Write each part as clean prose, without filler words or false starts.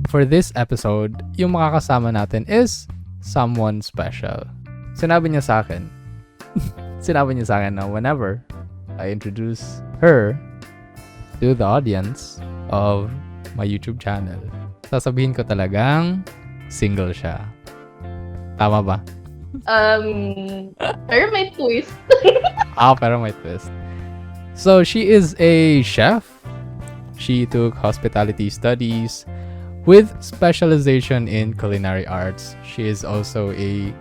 for this episode, yung makakasama natin is someone special. Sinabi niya sa akin na whenever I introduce her to the audience of my YouTube channel, sasabihin ko talagang single siya. Tama ba? Pero may twist. Pero may twist. So, she is a chef. She took hospitality studies with specialization in culinary arts. She is also a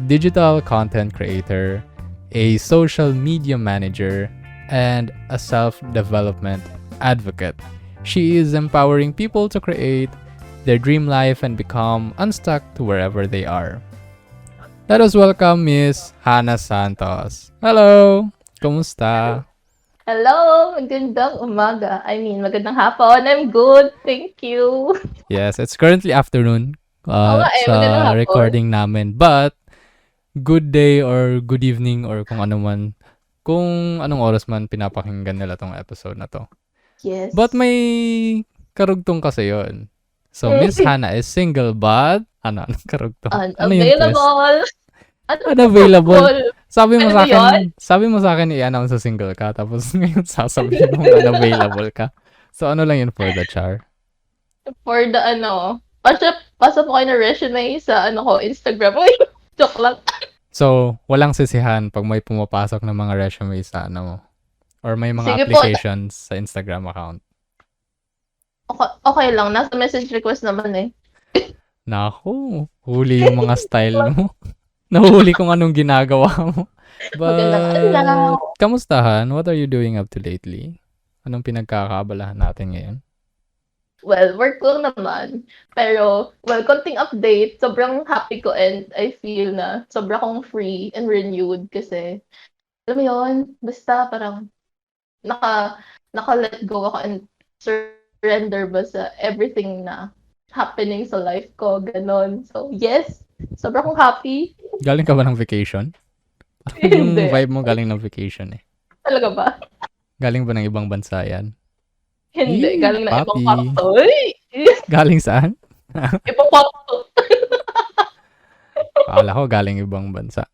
digital content creator, a social media manager, and a self-development advocate. She is empowering people to create their dream life and become unstuck to wherever they are. Let us welcome Miss Hannah Santos. Hello! Kumusta? Hello! Magandang umaga. Magandang hapon. I'm good. Thank you. Yes, it's currently afternoon magandang sa hapon. recording namin. But, good day or good evening or kung anong oras man pinapakinggan nila tong episode na to. Yes. But may karugtong kasi yun. So, Miss Hannah is single but, anong karugtong? Ano yung twist? Unavailable. Sabi mo sa akin i-announce sa single ka, tapos ngayon sasabihin mo unavailable ka. So, ano lang yun for the char? For the pasa po kayo na resume sa Instagram. Uy, joke lang. So, walang sisihan pag may pumapasok ng mga resume sa mo? Or may mga Sige applications sa Instagram account? Okay lang. Nasa message request naman eh. Naku, huli yung mga style mo. Nahuli kung anong ginagawa mo. But, kamustahan? What are you doing up to lately? Anong pinagkakaabalahan natin ngayon? Well, work lang naman. Pero, konting update. Sobrang happy ko and I feel na sobrang kong free and renewed kasi, alam mo yun, basta parang naka-let go ako and surrender ba sa everything na happening sa life ko, ganon. So, yes, sobrang kong happy. Galing ka ba ng vacation? Yung vibe mo galing ng vacation eh. Talaga ba? Galing ba ng ibang bansa yan? Hindi, galing na ibang papi. kwarto. Galing saan? Ibang kwarto. Akala ko galing ibang bansa.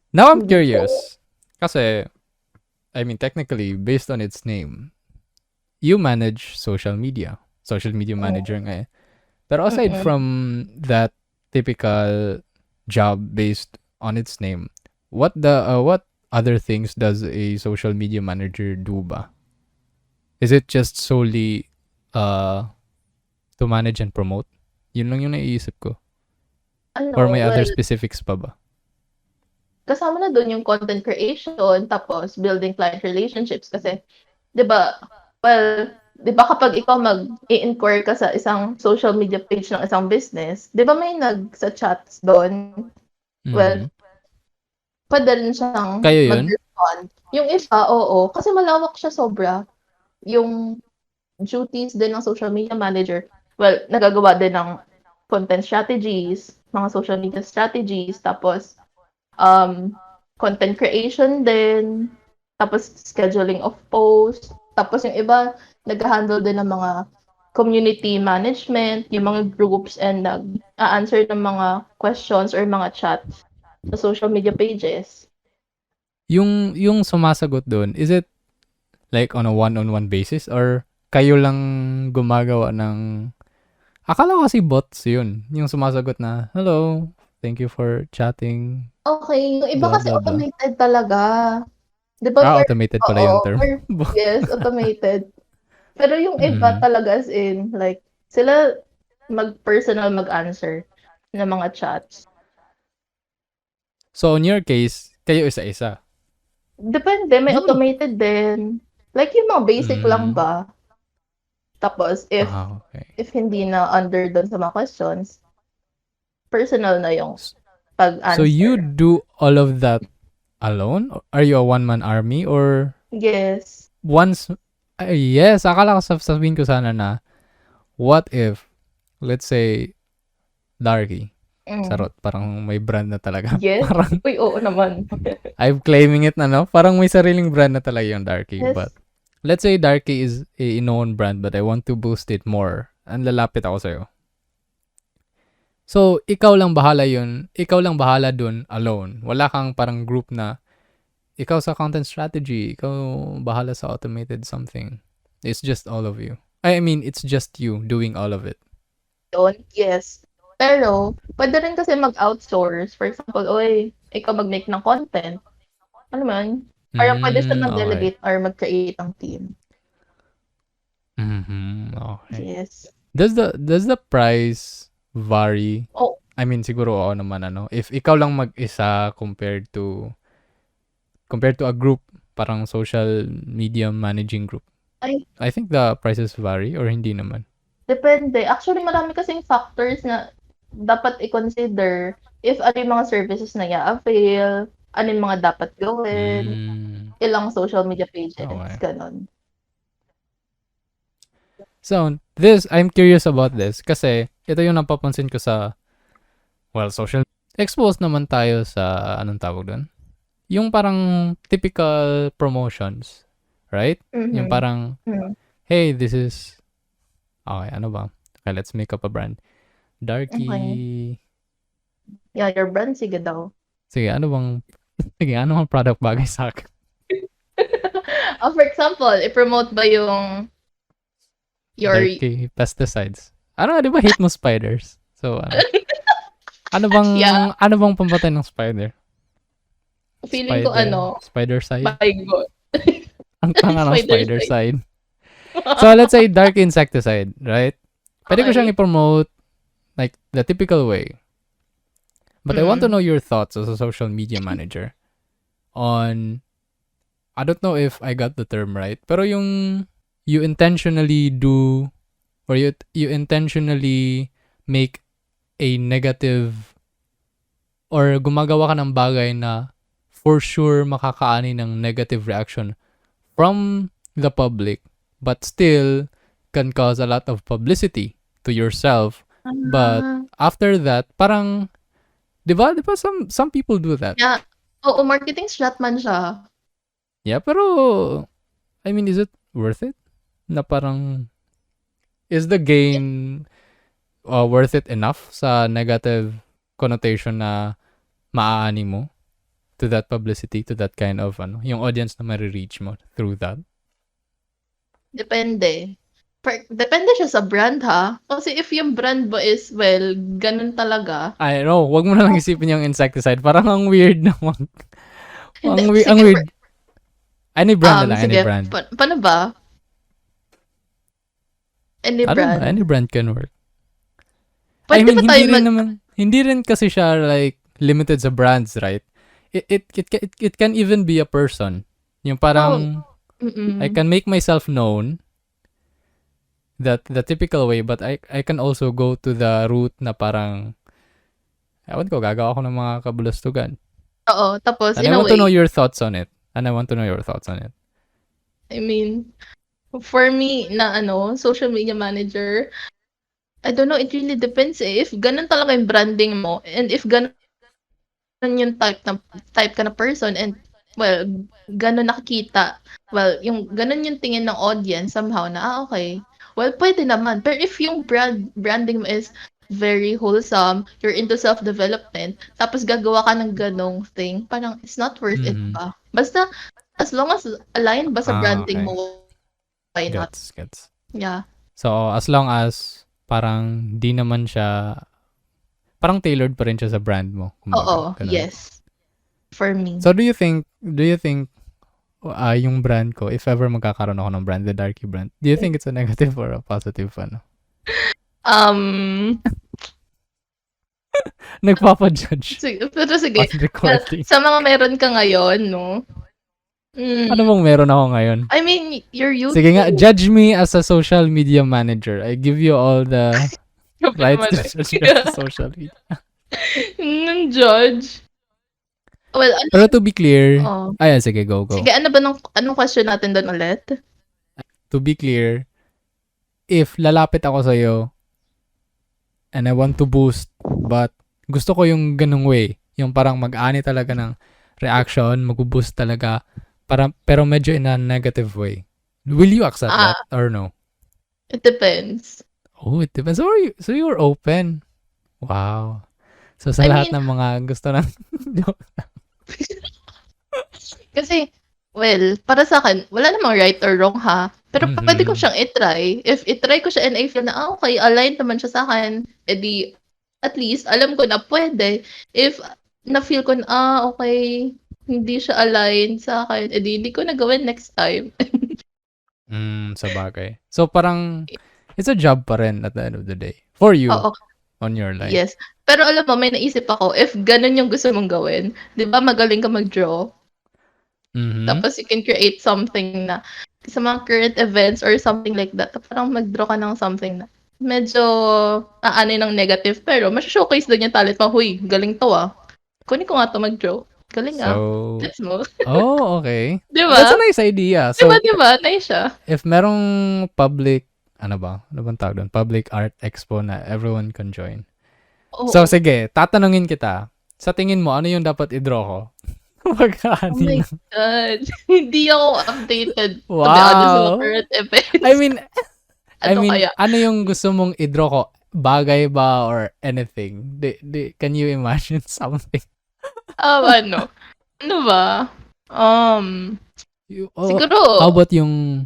Now I'm curious. Kasi, technically, based on its name, you manage social media. Social media manager nga eh. Pero aside from that typical job based on its name, what other things does a social media manager do ba? Is it just solely to manage and promote? Yun lang yung naiisip ko. Or may other specifics pa ba? Kasama na doon yung content creation, tapos building client relationships kasi, 'di ba? Well, 'di ba kapag ikaw mag-i-inquire ka sa isang social media page ng isang business, 'di ba may sa chats doon? Well, pwede rin siyang mag-respond. Yung iba, oo, kasi malawak siya sobra. Yung duties din ng social media manager, well, nagagawa din ng content strategies, mga social media strategies, tapos content creation din, tapos scheduling of posts, tapos yung iba nag-handle din ng mga community management, yung mga groups, and nag-a-answer ng mga questions or mga chats sa social media pages. Yung sumasagot doon, is it like on a one-on-one basis or kayo lang gumagawa ng... Akala ko kasi bots yun. Yung sumasagot na, hello, thank you for chatting. Okay, yung iba kasi automated talaga. Diba, automated pala yung term. Yes, automated. Pero yung iba talaga as in, like, sila mag-personal mag-answer ng mga chats. So, in your case, kayo isa-isa? Depende, may automated din. Like, yung mga basic lang ba? Tapos, if hindi na under doon sa mga questions, personal na yung pag-answer. So, you do all of that alone? Are you a one-man army or... Yes. Yes, akala ko sabihin ko sana na, what if, let's say, Darki, sarot, parang may brand na talaga. Yes? Parang, uy, oo naman. I'm claiming it na, no? Parang may sariling brand na talaga yung Darki. Yes. But, let's say Darki is a known brand but I want to boost it more ang lalapit ako sa'yo. So, ikaw lang bahala yun. Ikaw lang bahala dun alone. Wala kang parang group na ikaw sa content strategy, ikaw bahala sa automated something. It's just all of you. I mean, it's just you doing all of it. Yun, yes. Pero, pwede rin kasi mag-outsource. For example, oy, ikaw mag-make ng content. Ano man, parang pwede siya Okay. mag-delegate or mag-create ng team. Okay. Yes. Does the price vary? Oh, I mean, siguro oo naman ano. If ikaw lang mag-isa compared to a group, parang social media managing group. ay, I think the prices vary or hindi naman. depende. Actually, marami kasing factors na dapat i-consider if ano yung mga services na i-avail, ano yung mga dapat gawin, ilang social media pages, Okay. ganon. So, I'm curious about this kasi ito yung napapansin ko sa, social. Exposed naman tayo sa, anong tawag doon? Yung parang typical promotions, right? Yung Mhm. parang, Mhm. hey, this is, okay, ano ba? Okay, let's make up a brand. Okay. Darky, Yeah, your brand, sige daw. sige, ano bang product bagay sa akin? For example, i-promote ba yung your Darky pesticides. Ano nga, di ba hate mo spiders? So, yeah, ano bang pampatay ng spider? feeling ko Spider side? baygon. Ang tanga ng Spider spider side. side. So, let's say dark insecticide, right? Pwede ko siyang Okay. i-promote like the typical way. But I want to Mm. know your thoughts as a social media manager on, I don't know if I got the term right, pero yung you intentionally do or you intentionally make a negative or gumagawa ka ng bagay na for sure makakaani ng negative reaction from the public but still can cause a lot of publicity to yourself. But Ah, after that, parang, di ba some people do that? yeah. Oo, marketing strat man siya. Yeah, pero, I mean, is it worth it? Na parang, is the gain worth it enough sa negative connotation na maaani mo to that publicity, to that kind of, yung audience na marireach mo through that? Depende. Depende siya sa brand ha. Kasi if yung brand mo is, well, ganun talaga. I know, wag mo na lang isipin yung insecticide. Parang ang weird naman. Hindi, Ang sige, weird. Any brand na lang, any sige, brand. paano ba? Any I don't know, brand. any brand can work. I Pwede mean, ba tayo hindi rin kasi siya like limited sa brands, right? It can even be a person. Yung oh, parang, I mm. can make myself known that the typical way, but I can also go to the route na parang, ewan ko, gagawa ko ng mga kabulustugan. Oo, tapos And in I a want to know way, your thoughts on it. I mean, for me na social media manager, I don't know, it really depends eh. If ganun talaga yung branding mo and if ganun yung type ka na person and well, ganun nakikita. Well, yung ganun yung tingin ng audience somehow na okay. Well, pwede naman. Pero if yung branding mo is very wholesome, you're into self-development, tapos gagawa ka ng ganong thing, parang it's not worth it Mm-hmm. pa. Basta, as long as aligned ba sa branding Okay. mo, why not? Gets. Yeah. So, as long as parang di naman siya, parang tailored pa rin siya sa brand mo. Kumbaga, Oo, ganun. yes. For me. So, do you think, yung brand ko, if ever magkakaroon ako ng brand, the Darky brand, do you think it's a negative or a positive ano? Um, Nagpapa-judge pero sige. on recording. Sa mga meron ka ngayon, no? Ano bang meron ako ngayon? I mean, you're Sige nga, YouTube. judge me as a social media manager. I give you all the Grabe rights naman to eh. judge me as a social media. Nung judge. Well, Pero to be clear, oh. ayan, sige, go. Sige, ano ba anong question natin doon ulit? To be clear, if lalapit ako sa'yo and I want to boost, but gusto ko yung ganung way, yung parang mag-ani talaga ng reaction, mag-boost talaga, pero medyo in a negative way. Will you accept that or no? It depends. Oh, it depends. So you were open. Wow. So sa I lahat mean, ng mga gusto ng kasi, well, para sa akin, wala namang right or wrong ha. Pero pwede ko Mhm. siyang i-try. If i-try ko siya and I feel na, okay, aligned naman siya sa akin, edi, at least, alam ko na pwede. If na-feel ko na, okay, hindi siya aligned sa akin, edi hindi ko na gawin next time. Sabagay. So parang it's a job pa rin at the end of the day for you Oo, on your line. yes. Pero alam mo, may naisip ako, if ganun yung gusto mong gawin, di ba magaling ka mag-draw? Mhm. Tapos you can create something na sa mga current events or something like that. Parang mag-draw ka ng something na medyo ano ng negative pero mas-showcase doon yung talent mo. Huy, galing to ah. Kunin ko nga to mag-draw. Galing ah. So Let's move. oh, okay. Di That's a ba? nice idea. Di ba, So di ba? Nice siya. if merong public ano ba? Ano bang tawag doon? Public art expo na everyone can join. So Oo. sige, tatanungin kita. Sa tingin mo ano yung dapat i-draw ko? Oh Magkano my na? God. Hindi ako updated to be honest sa mga Wow. current I events. mean, Ano kaya? ano yung gusto mong i-draw ko? Bagay ba or anything? Can you imagine something? Ano? Ano ba? Um, How siguro, about yung,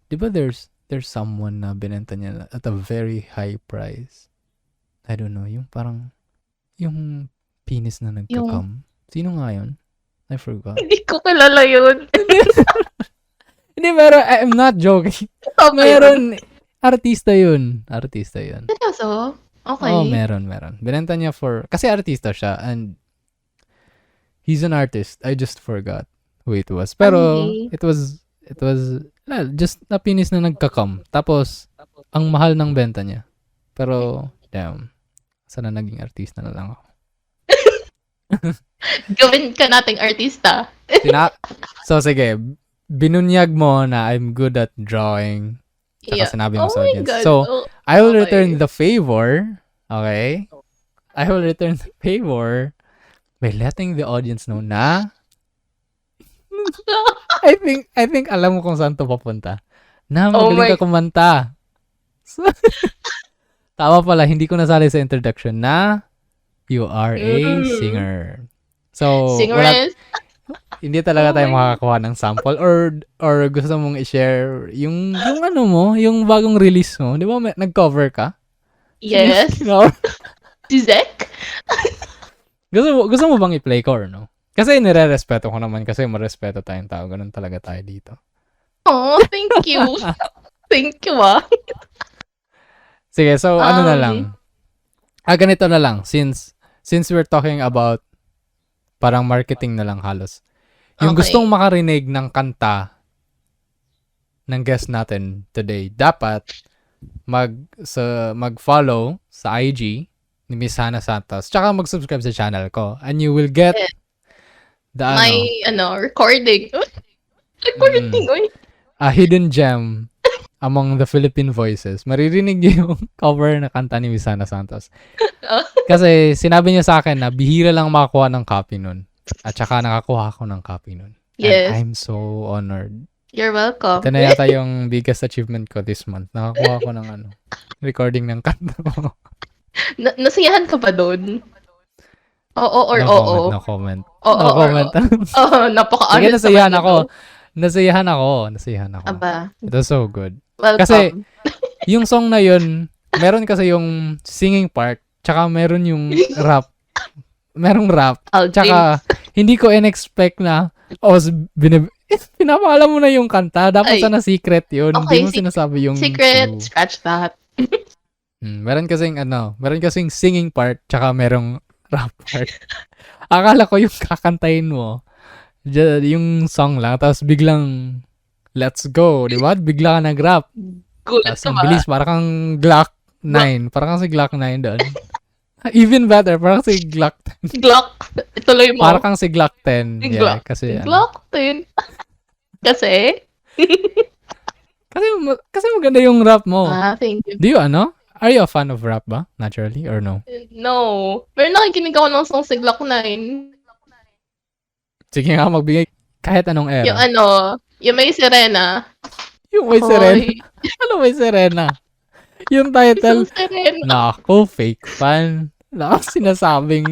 di ba there's someone na binenta niya at a very high price? I don't know, yung parang, yung penis na yung nagkakam. Sino nga yun? I forgot. hindi ko kilala yun. Hindi, hindi, pero I'm not joking. Totoo ba yun? Meron, artista yun. Artista yun. Seryoso? Oo, Okay. meron. Binenta niya kasi artista siya and he's an artist. I just forgot who it was. Pero, Ay, well, just na pinis na nagkakam. Tapos, ang mahal ng benta niya. Pero, damn. Sana naging artista na lang ako. gawin ka nating artista. So, sige. Binunyag mo na I'm good at drawing. Tsaka Yeah. sinabi mo Oh sa my audience. God. So, Oh, I will okay. return the favor. Okay? I will return the favor by letting the audience know na I think alam mo kung saan to papunta. Na Oh magaling my, ka kumanta. So, tama pala, hindi ko nasali sa introduction na you are a singer. So, Singeres. hindi talaga Oh tayo my, makakakuha ng sample or gusto mong i-share yung ano mo, yung bagong release mo. Di ba nag-cover ka? Sige, yes. no? Si Zek? Gusto mo bang i-play ko or no? Kasi nire-respeto ko naman kasi marespeto tayong tao. Ganun talaga tayo dito. Oh, thank you. Thank you ah. Sige, so ano na Um, lang. Ganito na lang. Since we're talking about parang marketing na lang halos. Yung okay. gustong makarinig ng kanta ng guest natin today, dapat mag-follow sa IG ni Miss Hannah Santos. Tsaka mag-subscribe sa channel ko. And you will get Yeah. the My, recording. Recording, uy. a hidden gem among the Philippine voices. Maririnig niyo yung cover na kanta ni Miss Hannah Santos. Kasi sinabi niya sa akin na bihira lang makakuha ng copy nun. At saka nakakuha ako ng copy nun. And Yes. I'm so honored. You're welcome. Ito na yata yung biggest achievement ko this month. Nakakuha ko ng recording ng kanta mo. Nasiyahan ka ba doon? Oo or No oo? comment, no comment. Oo No or comment. oo. Napaka-honest Sige, nasiyahan naman ako. nito. Nasiyahan ako. Aba, It was so good. welcome. Kasi, yung song na yun, meron kasi yung singing part, tsaka meron yung rap. Merong rap. Aldrin. Tsaka, hindi ko in-expect na, pinapaalam mo na yung kanta. Dapat Ay. sana secret yun. Okay, Hindi mo sinasabi yung secret, clue. scratch that. Meron kasing singing part, tsaka merong rap part. Akala ko yung kakantahin mo, yung song lang, tapos biglang, let's go, di ba? Bigla ka nag-rap. Gulat Tapos ka ang ba? bilis, parang Glock 9. Parang si Glock 9 doon. Even better, parang si Glock 10. Glock. Ituloy mo. Parang kang si Glock 10. Yeah, Glock. kasi Glock din. Kasi? kasi maganda yung rap mo. Thank you. Do you Are you a fan of rap ba? Naturally or no? No. Pero nakikinig ako ng song si Glock 9. Sige nga, magbigay kahit anong era. Yung may sirena. Yung may sirena. Ano may sirena? Yung Isang title, sirena. nako, fake fan. Nako, sinasabing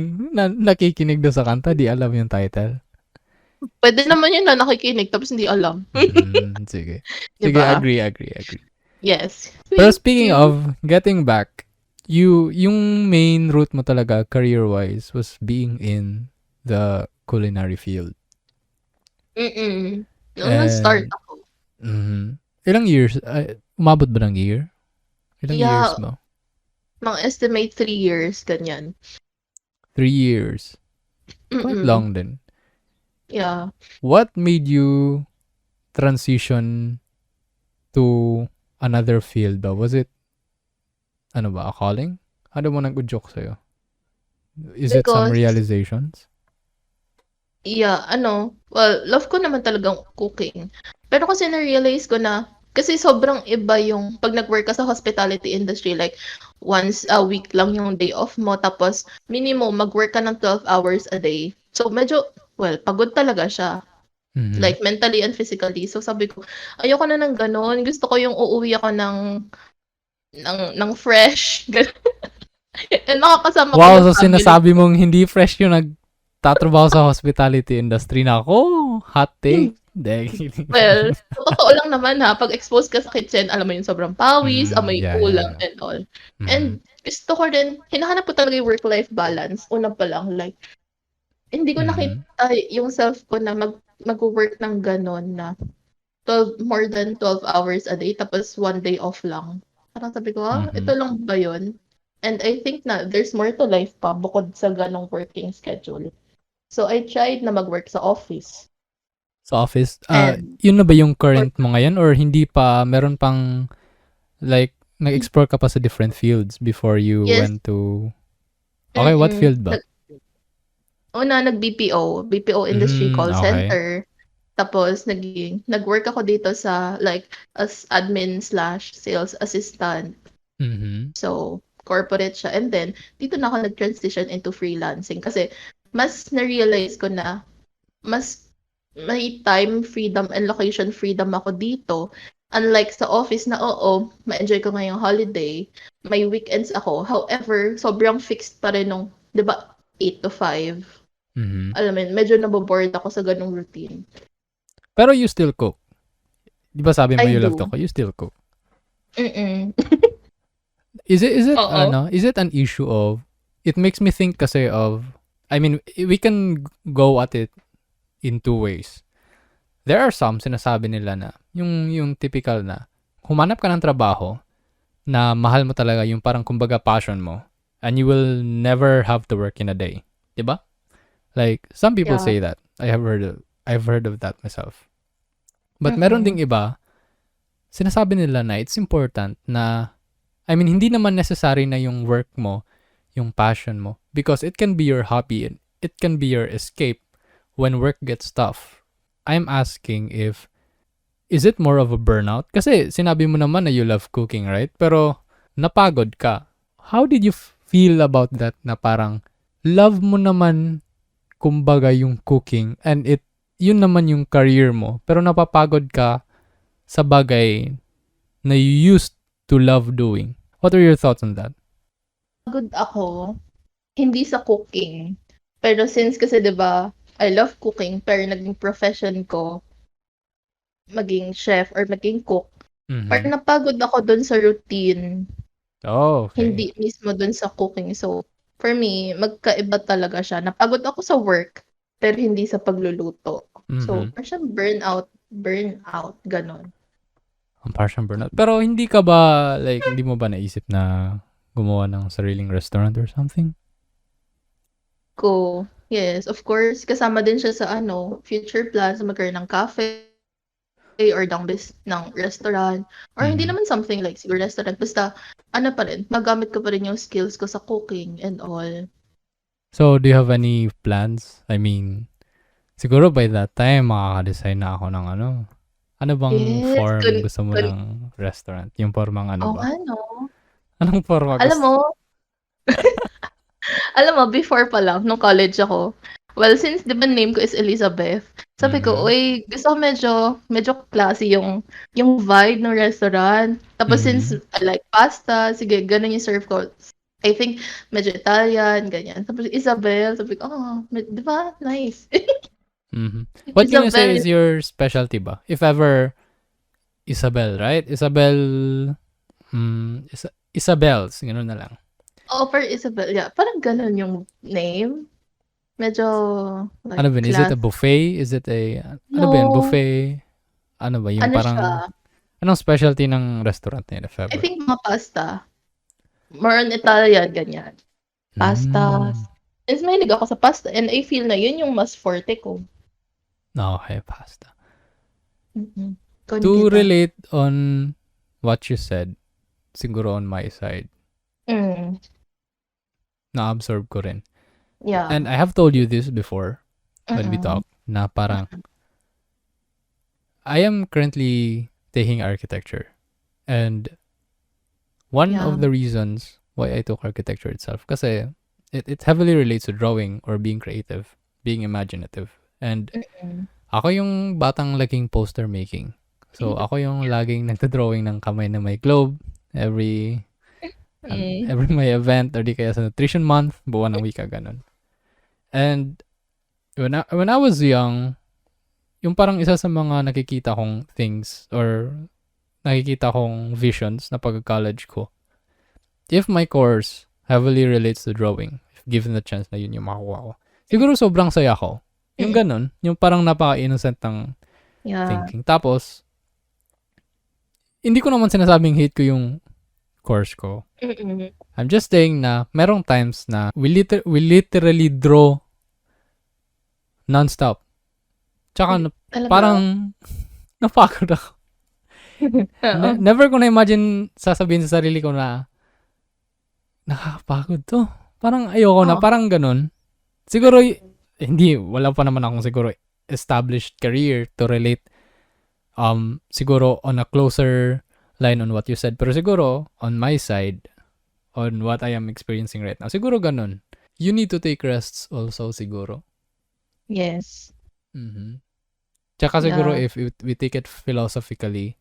nakikinig doon sa kanta, di alam yung title. Puwede naman yun na nakikinig tapos hindi alam. Sige. 'Di Sige, ba? agree. Yes. Pero Thank speaking you. of getting back, yung main route mo talaga career-wise was being in the culinary field. Mm. Nung nag-start And, ako. ilang years? Umabot ba ng year? Ilang years Yeah, ba? mga estimate 3 years, ganyan. 3 years. Quite Mm. long din. Yeah. What made you transition to another field ba? Was it, ano ba, a calling? Ano mo nag-udyok sa'yo? Is it some Because realizations? yeah, well, love ko naman talagang cooking. Pero kasi na-realize ko na kasi sobrang iba yung 'pag nag-work ka sa hospitality industry, like once a week lang yung day off mo tapos minimum mag-work ka ng 12 hours a day. So medyo, well, pagod talaga siya, Mhm. like mentally and physically. So sabi ko, ayoko na ng gano'n, gusto ko yung uuwi ako ng fresh, gano'n. And makakasama ko Wow, yung so family sinasabi ko. mong hindi fresh yung nagtatrabaho sa hospitality industry na ako. Hot take. Hindi. Well, sa totoo lang naman ha, 'pag expose ka sa kitchen, alam mo yung sobrang pawis, amoy ulam Yeah. and all. Mhm. And gusto ko rin, hinahanap ko talaga yung work-life balance. Una pa lang, like, hindi ko Mhm. nakita yung self ko na magwo-work ng gano'n na more than 12 hours a day tapos 1 day off lang. Parang sabi ko, ito Mhm. lang ba yun? And I think na there's more to life pa bukod sa gano'ng working schedule. So I tried na mag-work sa office Sa office, and yun na ba yung for current mo ngayon or hindi pa, meron pang, like, nag-explore ka pa sa different fields before you yes, went to, okay, what mm. field ba? Nag-BPO, BPO industry call Okay. center. Tapos nag-work ako dito sa like as admin/sales assistant. Mhm. So, corporate siya. And then, dito na ako nag-transition into freelancing kasi mas na-realize ko na mas may time freedom and location freedom ako dito. Unlike sa office na oo, ma-enjoy ko ngayong holiday, may weekends ako. However, sobrang fixed pa rin nung, 'di ba, 8 to 5. Mhm. Alam mo yun, medyo nabo-bored ako sa ganung routine. Pero you still cook. 'Di ba sabi mo I you love to do. cook, you still cook. Mm. Oo. Is it an issue of, it makes me think kasi of, I mean, we can go at it in two ways. There are some sinasabi nila na yung typical na humanap ka ng trabaho na mahal mo talaga, yung parang kumbaga passion mo, and you will never have to work in a day. 'Di ba? Like some people Yeah. say that. I've heard of that myself. But meron Mm. ding iba, sinasabi nila na it's important na, I mean, hindi naman necessary na yung work mo, yung passion mo, because it can be your hobby and it can be your escape when work gets tough. I'm asking if, is it more of a burnout? Kasi sinabi mo naman na you love cooking, right? Pero napagod ka. How did you feel about that na parang love mo naman kumbaga yung cooking and yun naman yung career mo, pero napapagod ka sa bagay na you used to love doing? What are your thoughts on that? Pagod ako, hindi sa cooking. Pero since kasi 'di ba, I love cooking pero naging profession ko maging chef or maging cook, Mhm. parang napagod ako dun sa routine, Oh, okay. hindi mismo dun sa cooking. So, for me, magkaiba talaga siya. Napagod ako sa work, pero hindi sa pagluluto. So, Mhm. parang siyang burnout, gano'n. Ang partial burnout. Pero hindi ka ba, like, hindi mo ba naisip na gumawa ng sariling restaurant or something? Yes, of course, kasama din siya sa future plans na magkaroon ng cafe or ng restaurant or hindi Mhm. naman something like siguro restaurant basta ano pa rin, magamit ko pa rin yung skills ko sa cooking and all. So, do you have any plans? I mean, siguro by that time, makaka-design na ako ng ano. Ano bang Yes, form gusto mo ng restaurant? Yung formang ano oo ba? nga 'no. Anong forma Alam gusto? mo alam mo before pa lang nung college ako, well since 'di ba name ko is Elizabeth, Sabi ko, Mhm. "Uy, gusto ko medyo classy yung vibe ng restaurant." Tapos since Mhm. I like pasta, sige gano'n yung serve ko. I think medyo Italian, ganyan. Tapos Isabel, sabi ko, "Oh, 'di ba nice." Mhm. What can you say Isabel, is your specialty ba? If ever Isabel, right? Isabel, Isabels, gano'n na lang. offer Isabel, yeah, parang gano'n yung name. Medyo like Ano ba yun? Is it a class buffet? Is it ano ba yun? no, Buffet? Ano ba? Yung ano siya, parang, anong specialty ng restaurant na yun, if I ever? think mga pasta. More on Italian, ganyan. Pasta. Mm. Since mahilig ako sa pasta and I feel na yun yung mas forte ko. Okay, pasta. Mm. Ikaw ni To kita. relate on what you said, siguro on my side, Mm. na-absorb ko rin. And Yeah. I have told you this before when we Mm. talked, na parang, I am currently taking architecture. And one Yeah. of the reasons why I took architecture itself, kasi it heavily relates to drawing or being creative, being imaginative. And Mm. ako yung batang laging poster making. So, ako yung laging nagdodrawing ng kamay na may globe every Mm. every may event or di kaya sa nutrition month, buwan ng wika, ganun. And when I was young, yung parang isa sa mga nakikita kong things or nakikita kong visions na pagka-college ko, if my course heavily relates to drawing, if given the chance na yun yung makuha ko, siguro sobrang saya ko. Yung Mm. ganun, yung parang napaka-innocent ng Yeah. thinking. Tapos, hindi ko naman sinasabing hate ko yung course ko. Mm. I'm just saying na merong times na we literally draw non-stop. Tsaka Talaga. parang napagod ako. Oo. Never ko na-imagine sasabihin sa sarili ko na nakakapagod to. Parang ayoko na, Oo. parang ganun. Siguro, hindi, wala pa naman akong siguro established career to relate siguro on a closer line on what you said. Pero siguro, on my side, on what I am experiencing right now, siguro ganun. You need to take rests also siguro. Yes. Mhm. Tsaka siguro Yeah. if we take it philosophically,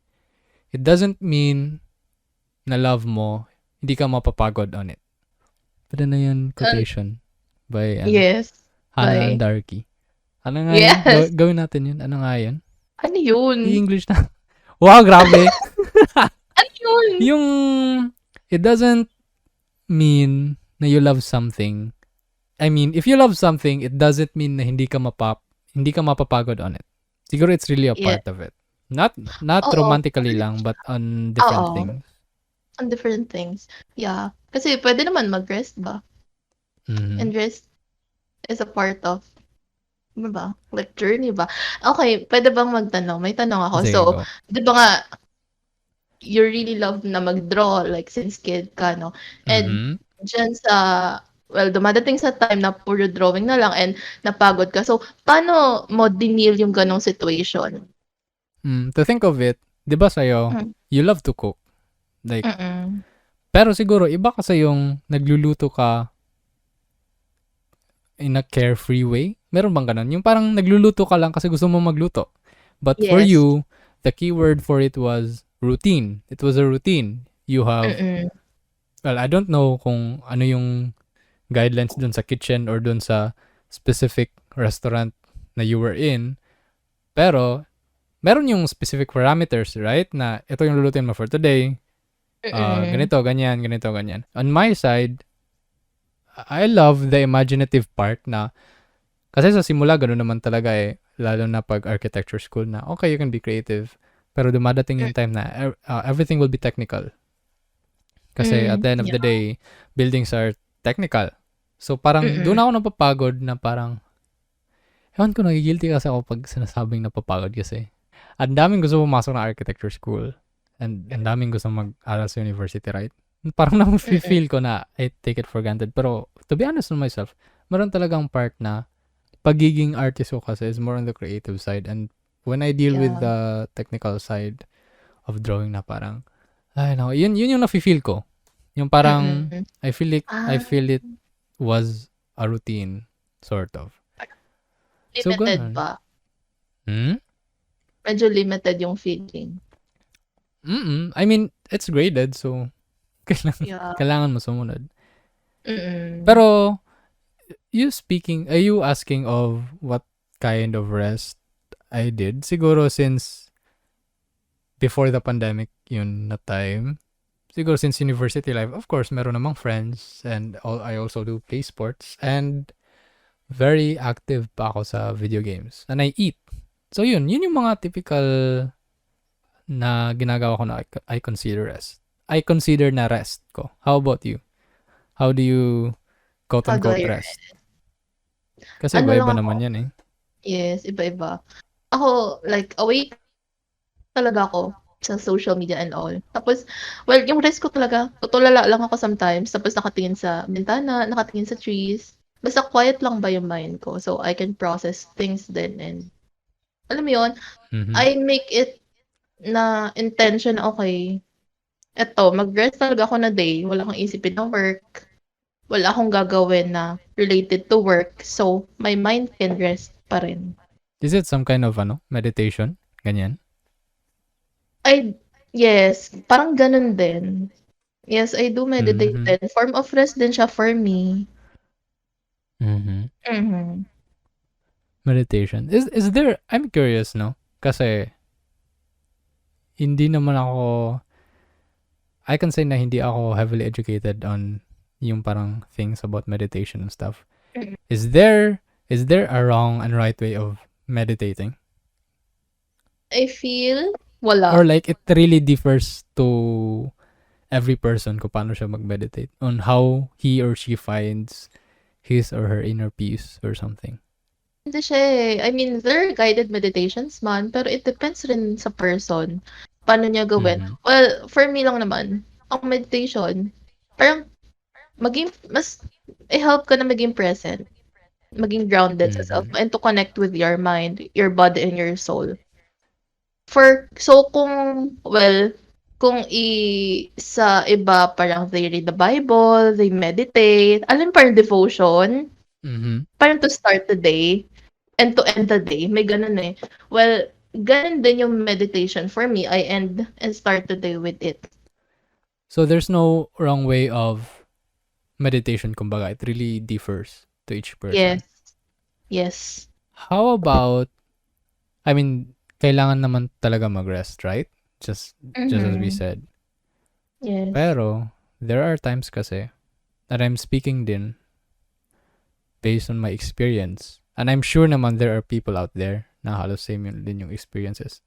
it doesn't mean na love mo, hindi ka mapapagod on it. Pero na yun, Uh, quotation by yes. Hannah and Bye. Darki. Ano nga yun? Yes. Gawin natin yun. Ano nga yun? Ano yun? I-English na. Wow, grabe. Ano yun? Yung, it doesn't mean na you love something. I mean, if you love something, it doesn't mean na hindi ka mapapagod on it. Siguro it's really a Yeah. part of it. Not Oo. romantically lang, but on different Oo. things. On different things. Yeah. Kasi pwede naman mag-rest ba? Mhm. And rest is a part of, ano ba? Like journey ba? Okay, pwede bang magtanong? May tanong ako. So, Sige, go. di ba nga, you really love na mag-draw, like since kid ka, no? And Mhm. dyan sa, well, dumadating sa time na puro drawing na lang and napagod ka. So, paano mo dinil yung ganong situation? To think of it, 'di ba sa'yo, Mm. you love to cook. Like, Mm. pero siguro iba kasi yung nagluluto ka in a carefree way. Meron bang ganun? Yung parang nagluluto ka lang kasi gusto mo magluto. But for Yes. you, the keyword for it was routine. It was a routine. You have, Mm. well, I don't know kung ano yung guidelines dun sa kitchen or dun sa specific restaurant na you were in. Pero, meron yung specific parameters, right? Na ito yung lulutuin mo for today. Mm. Ganito, ganyan, ganito, ganyan. On my side, I love the imaginative part na kasi sa simula gano'n naman talaga eh. Lalo na pag architecture school na okay, you can be creative. Pero dumadating yung time na everything will be technical. Kasi at Mm. the end of Yeah. the day, buildings are technical. So parang Mm. doon ako napapagod na parang ewan ko, nagigilty kasi ako pag sinasabing napapagod kasi. Ang daming gusto pumasok na architecture school. And ang daming gusto mag-aral sa university, right? Parang Mm. na-feel ko na I take it for granted. Pero to be honest with myself, meron talagang part na pagiging artist ko kasi is more on the creative side. And when I deal with Yeah. the technical side of drawing na parang, ay no, yun yung nafe-feel ko. Yung parang, Mm. I Ah, feel it was a routine, sort of. So, limited ganun. ba? Hmm? Medyo limited yung feeling. I mean, it's graded, so Yeah. kailangan mo sumunod. Mm. Pero, are you asking of what kind of rest I did? Siguro since before the pandemic yun na time. Siguro since university life, of course, meron namang friends and I also do play sports and very active pa ako sa video games. And I eat. So yun yung mga typical na ginagawa ko na I consider rest. I consider na rest ko. How about you? How do you How do quote-unquote I rest? Kasi ano lang iba-iba ako, naman yan eh. yes, iba-iba. Ako, like, away talaga ako sa social media and all. Tapos, well, yung rest ko talaga, tutulala lang ako sometimes, tapos nakatingin sa bintana, nakatingin sa trees. Basta quiet lang ba yung mind ko, so I can process things then, and alam mo yun, Mhm. I make it na intention na, okay, eto, mag-rest talaga ako na day, wala akong isipin na work, wala akong gagawin na related to work, so my mind can rest pa rin. Is it some kind of meditation? Ganyan? I yes, parang gano'n din. Yes, I do meditate Mhm. din. Form of rest din siya for me. Mhm. Mhm. Meditation. Is there I'm curious, no? Kasi hindi naman ako I can say na hindi ako heavily educated on yung parang things about meditation and stuff. Mm. Is there a wrong and right way of meditating? I feel Or wala. like it really differs to every person kung paano siya mag-meditate on how he or she finds his or her inner peace or something. Hindi siya, eh. I mean, there are guided meditations man, pero it depends rin sa person, paano niya gawin. Mhm. Well, for me lang naman, ang meditation, parang mas i-help ka na maging present, maging grounded sa self, Mhm. and to connect with your mind, your body, and your soul. Kung sa iba parang they read the Bible, they meditate, alam mo parang devotion, Mhm. parang to start the day and to end the day, may gano'n, eh. Well, gano'n din yung meditation for me, I end and start the day with it. So there's no wrong way of meditation kumbaga. It really differs to each Yes, person. yes. How about I mean, kailangan naman talaga mag-rest, right? Just as we Mhm. said. Yes. Pero there are times kasi that I'm speaking din based on my experience. And I'm sure naman there are people out there na halos same yun din yung experiences.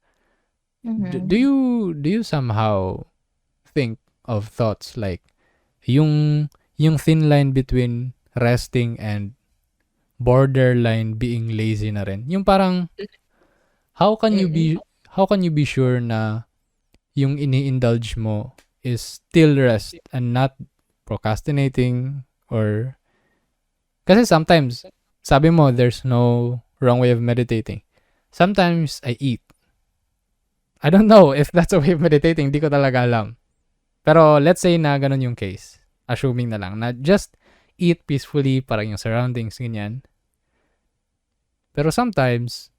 Mhm. Do you somehow think of thoughts like yung yung thin line between resting and borderline being lazy na rin. Yung parang how can you Mm. be how can you be sure na yung ini-indulge mo is still rest and not procrastinating or kasi sometimes sabi mo there's no wrong way of meditating. Sometimes I eat. I don't know if that's a way of meditating. Di ko talaga alam. Pero let's say na ganun yung case. Assuming na lang na just eat peacefully, parang yung surroundings, ganyan. Pero sometimes,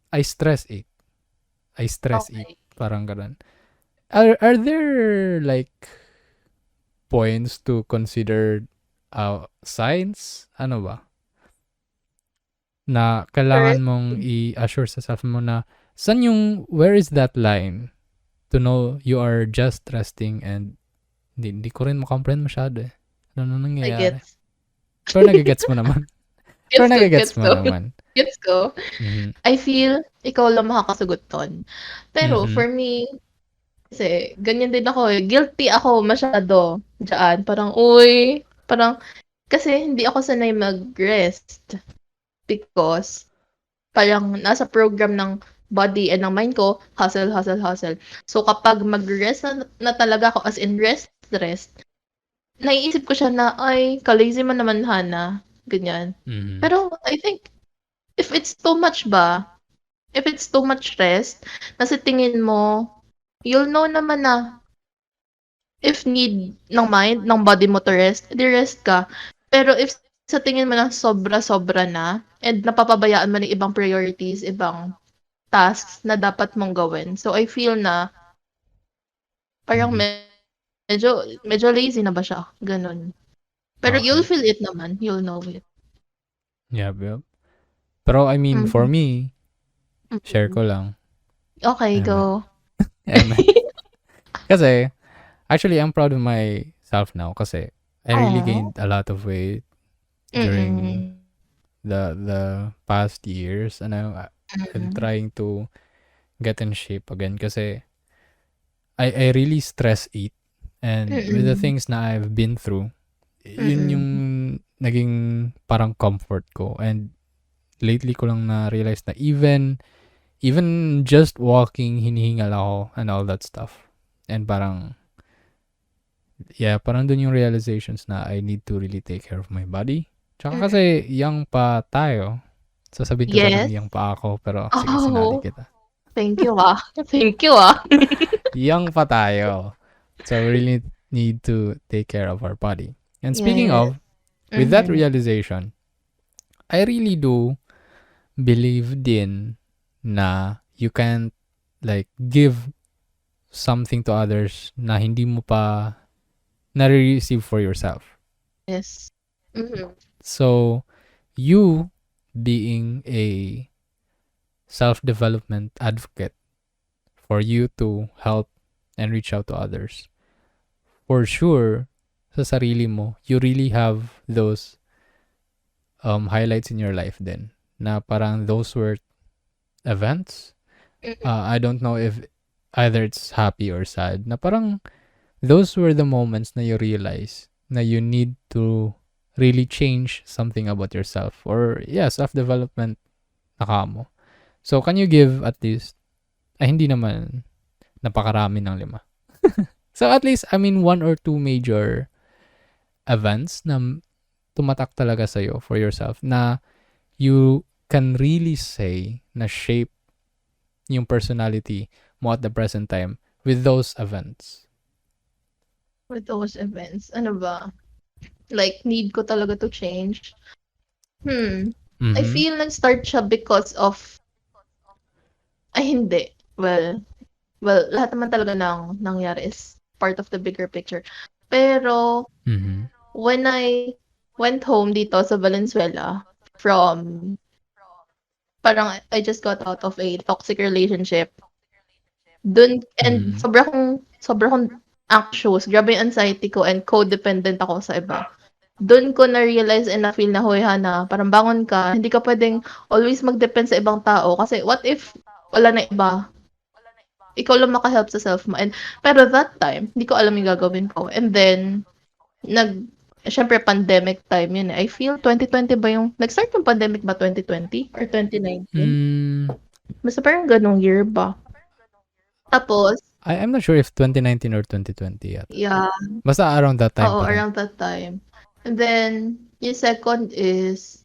I stress eat. I stress eat. Okay. Parang ganun. Are there like points to consider signs? Ano ba? Na kailangan mong Interesting. i-assure sa self mo na where is that line to know you are just resting and hindi ko rin makomprehend masyado eh. Ano I nangyayari? gets. Pero nagigets mo naman. Pero Gets ko, nagigets gets mo ko, naman. gets ko. Mhm. I feel ikaw lang makakasagot dun. Pero Mhm. for me, kasi ganyan din ako, eh, guilty ako masyado diyaan. Parang, uy, parang kasi hindi ako sanay mag-rest because parang nasa program ng body and ng mind ko, hustle, hustle, hustle. So kapag mag-rest na talaga ako, as in rest, naiisip ko siya na, ay, ka-lazy mo naman, Hana, ganyan. Mhm. Pero I think if it's too much ba, if it's too much rest, na sa tingin mo, you'll know naman na if need ng mind, ng body mo to rest, edi rest ka. Pero if sa tingin mo na sobra-sobra na and napapabayaan mo ng ibang priorities, ibang tasks na dapat mong gawin. So, I feel na parang Mhm. medyo lazy na ba siya, gano'n. Pero you'll feel Okay. it naman, you'll know it. Yep, yep. Pero I mean, Mhm, for me, share mm. ko lang. Okey, Eme. go. Eme. Kasi, actually, I'm proud of myself now kasi I really Aw, gained a lot of weight during mm, the past years, and I'm mm, trying to get in shape again kasi I really stress eat, and with the mm, things na I've been through, yun yung mm. naging parang comfort ko, and lately ko lang na-realize na even just walking, hinihingal ako and all that stuff. And parang, yeah, parang dun yung realizations na I need to really take care of my body. Tsaka Mm. kasi young pa tayo. Sasabihin ko sanang Yes. young pa ako, pero sige, sinali Oh, kita. thank you, ah. Thank you, ah. Young pa tayo. So we really need to take care of our body. And speaking Yes. of, with that Mhm. realization, I really do believe din na you can like give something to others na hindi mo pa nare-receive for yourself. Yes. Mhm. So, you being a self-development advocate for you to help and reach out to others, for sure, sa sarili mo, you really have those highlights in your life then na parang those were events. Mm. I don't know if either it's happy or sad na parang those were the moments na you realize na you need to really change something about yourself, or yeah, self-development na mo. So, can you give at least, hindi naman napakarami ng lima. So, at least, I mean, one or two major events na tumatak talaga sa'yo for yourself na you can really say na shape yung personality mo at the present time with those events. With those events, ano ba? Like, need ko talaga to change? Hmm. I Mm-hmm. feel nag-start siya because of ay hindi. Well, lahat naman talaga ng nangyari is part of the bigger picture. Pero Mm-hmm. when I went home dito sa Valenzuela from parang I just got out of a toxic relationship. Dun and Mm-hmm. sobra akong anxious, grabe yung anxiety ko and codependent ako sa iba. Dun ko na-realize and na-feel na, "Hoy Hana, parang bangon ka, hindi ka puwedeng always mag-depend sa ibang tao kasi what if wala na iba, ikaw lang maka-help sa self mo." And pero that time, hindi ko alam yung gagawin ko and then siyempre pandemic time yun, eh. I feel 2020 ba yung nag-start yung pandemic ba 2020 or 2019? Mm, Basta parang gano'ng year ba. Tapos I'm not sure if 2019 or 2020 yata. yeah, Basta around that time oo, pa rin. around that time. And then yung second is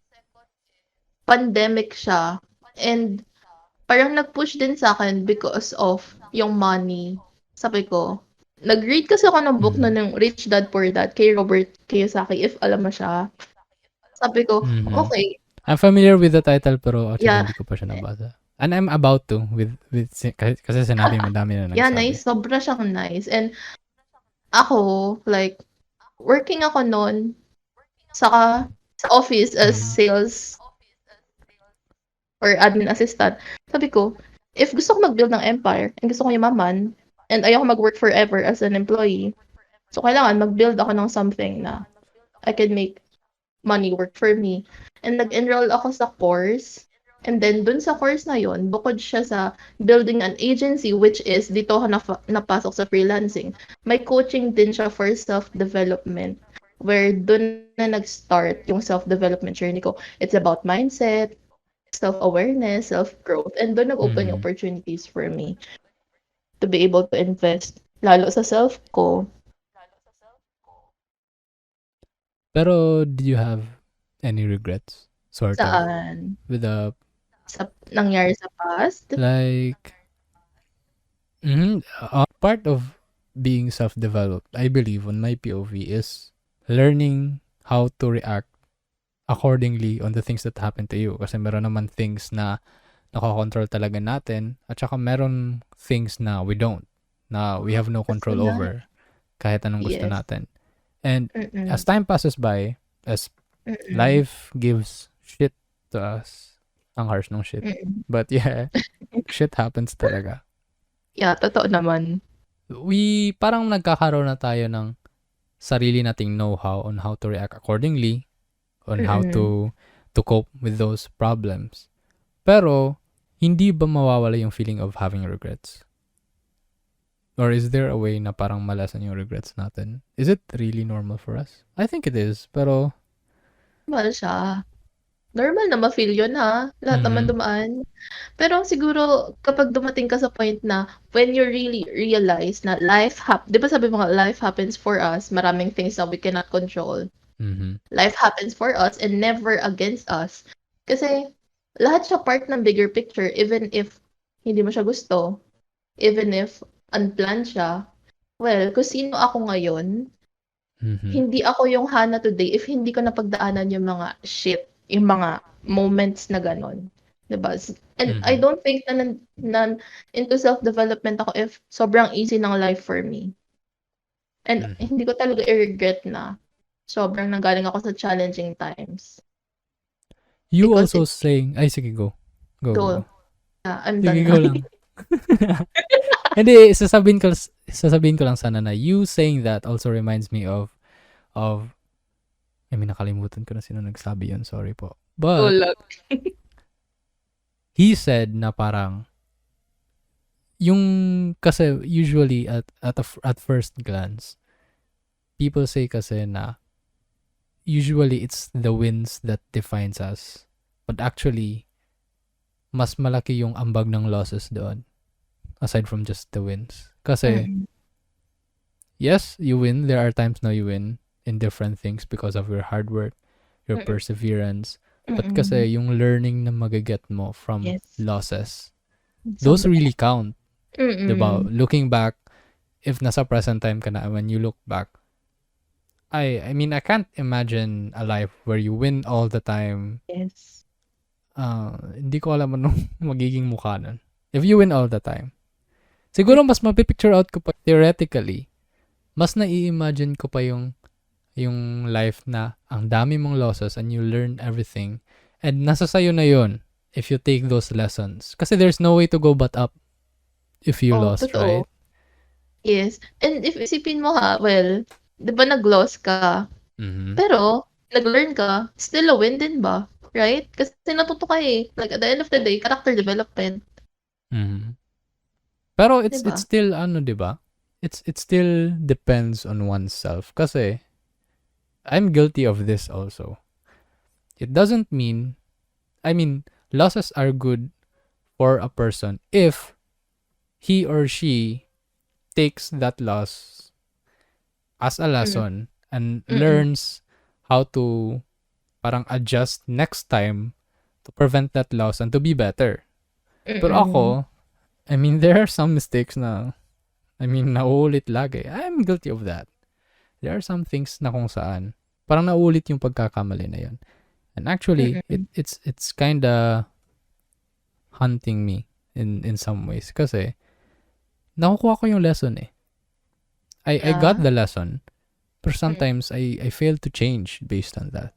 pandemic siya and parang nag-push din sa'kin because of yung money. Sabi ko nag-read kasi ako ng book na Mm-hmm. ng Rich Dad Poor Dad kay Robert Kiyosaki, if alam mo siya. Sabi ko, Mm-hmm. okey, I'm familiar with the title pero actually yeah, hindi ko pa siya nabasa. And I'm about to kasi sinabi mo dami na yeah, nagsabi. nice, sobra siyang nice and ako, like, working ako nun saka sa office as Mm-hmm. sales or admin assistant. Sabi ko, if gusto ko mag-build ng empire and gusto ko yumaman and ayoko mag-work forever as an employee, so kailangan mag-build ako ng something na I can make money work for me. And nag-enroll ako sa course. And then dun sa course na yun, bukod siya sa building an agency, which is dito ako napasok sa freelancing, may coaching din siya for self-development. Where dun na nag-start yung self-development journey ko. It's about mindset, self-awareness, self-growth, and dun nag-open yung Mm-hmm. opportunities for me to be able to invest lalo sa self ko. Pero did you have any regrets sort of Saan? with the Sa nangyari sa past? like part of being self-developed, I believe on my POV is learning how to react accordingly on the things that happen to you. Kasi meron naman things na nakokontrol talaga natin at saka meron things na we don't, na we have no control Personal. over kahit anong gusto Yes. natin. And as Mm-mm. time passes by, as Mm-mm. life gives shit to us, ang harsh ng shit. Mm-mm. But yeah, shit happens talaga. Yeah, totoo naman. We parang nagkakaroon na tayo ng sarili nating know-how on how to react accordingly, on how Mm-mm. to cope with those problems. Pero hindi ba mawawala yung feeling of having regrets? Or is there a way na parang malasan yung regrets natin? Is it really normal for us? I think it is, pero Normal siya. Normal na ma-feel yun, ha? Lahat naman mhm, dumaan. Pero siguro kapag dumating ka sa point na when you really realize na 'di ba sabi mo nga life happens for us, maraming things that we cannot control. mhm, Life happens for us and never against us. Kasi lahat siya part ng bigger picture even if hindi mo siya gusto, even if unplanned siya. Well, kung sino ako ngayon, mhm, hindi ako yung Hannah today if hindi ko napagdaanan yung mga shit, yung mga moments na gano'n, 'di ba? And I mhm, don't think na into self-development ako if sobrang easy ng life for me. And mhm. hindi ko talaga i-regret na sobrang nanggaling ako sa challenging times You because also it saying, ay sige go. Go, go, go. go. Yeah, I'm Sige, done na. go lang. Hindi, sasabihin ko lang sana na you saying that also reminds me of, I mean, nakalimutan ko na sino nagsabi yun, sorry po. Go But, lang. he said na parang, yung, kasi usually at first glance, people say kasi na, usually it's the wins that defines us. But actually, mas malaki yung ambag ng losses doon, aside from just the wins. Kasi, Mm, yes, you win. There are times now you win in different things because of your hard work, your mm, perseverance. But mm. kasi yung learning na magaget mo from Yes, losses, those sobra. really count. Diba? Mm, Looking back, if nasa present time ka na, when you look back, I mean, I can't imagine a life where you win all the time. yes. Hindi ko alam anong magiging mukha nun. If you win all the time. Siguro mas mapipicture out ko pa theoretically. Mas nai-imagine ko pa yung life na ang dami mong losses and you learn everything. And nasa sayo na yun if you take those lessons. Kasi there's no way to go but up if you Oh, lost, totoo. right? Yes. And if isipin mo ha, well, 'di ba nag-loss ka, Mm-hmm. pero nag-learn ka, still a win din ba? Right? Kasi natuto ka eh. Like at the end of the day, character development, Mm-hmm. Pero 'di it's ba? still ano, 'di ba? It still depends on oneself kasi I'm guilty of this also. It doesn't mean, I mean, losses are good for a person if he or she takes that loss as a Mm, lesson and mm, learns how to parang adjust next time to prevent that loss and to be better. Pero mm. ako, I mean, there are some mistakes na, I mean, nauulit lagi. I'm guilty of that. There are some things na kung saan, parang nauulit yung pagkakamali na yun. And actually, Mm, it's kinda hunting me in some ways. Kasi, nakukuha ko yung lesson eh. I got yeah. the lesson, but Mm, sometimes I fail to change based on that.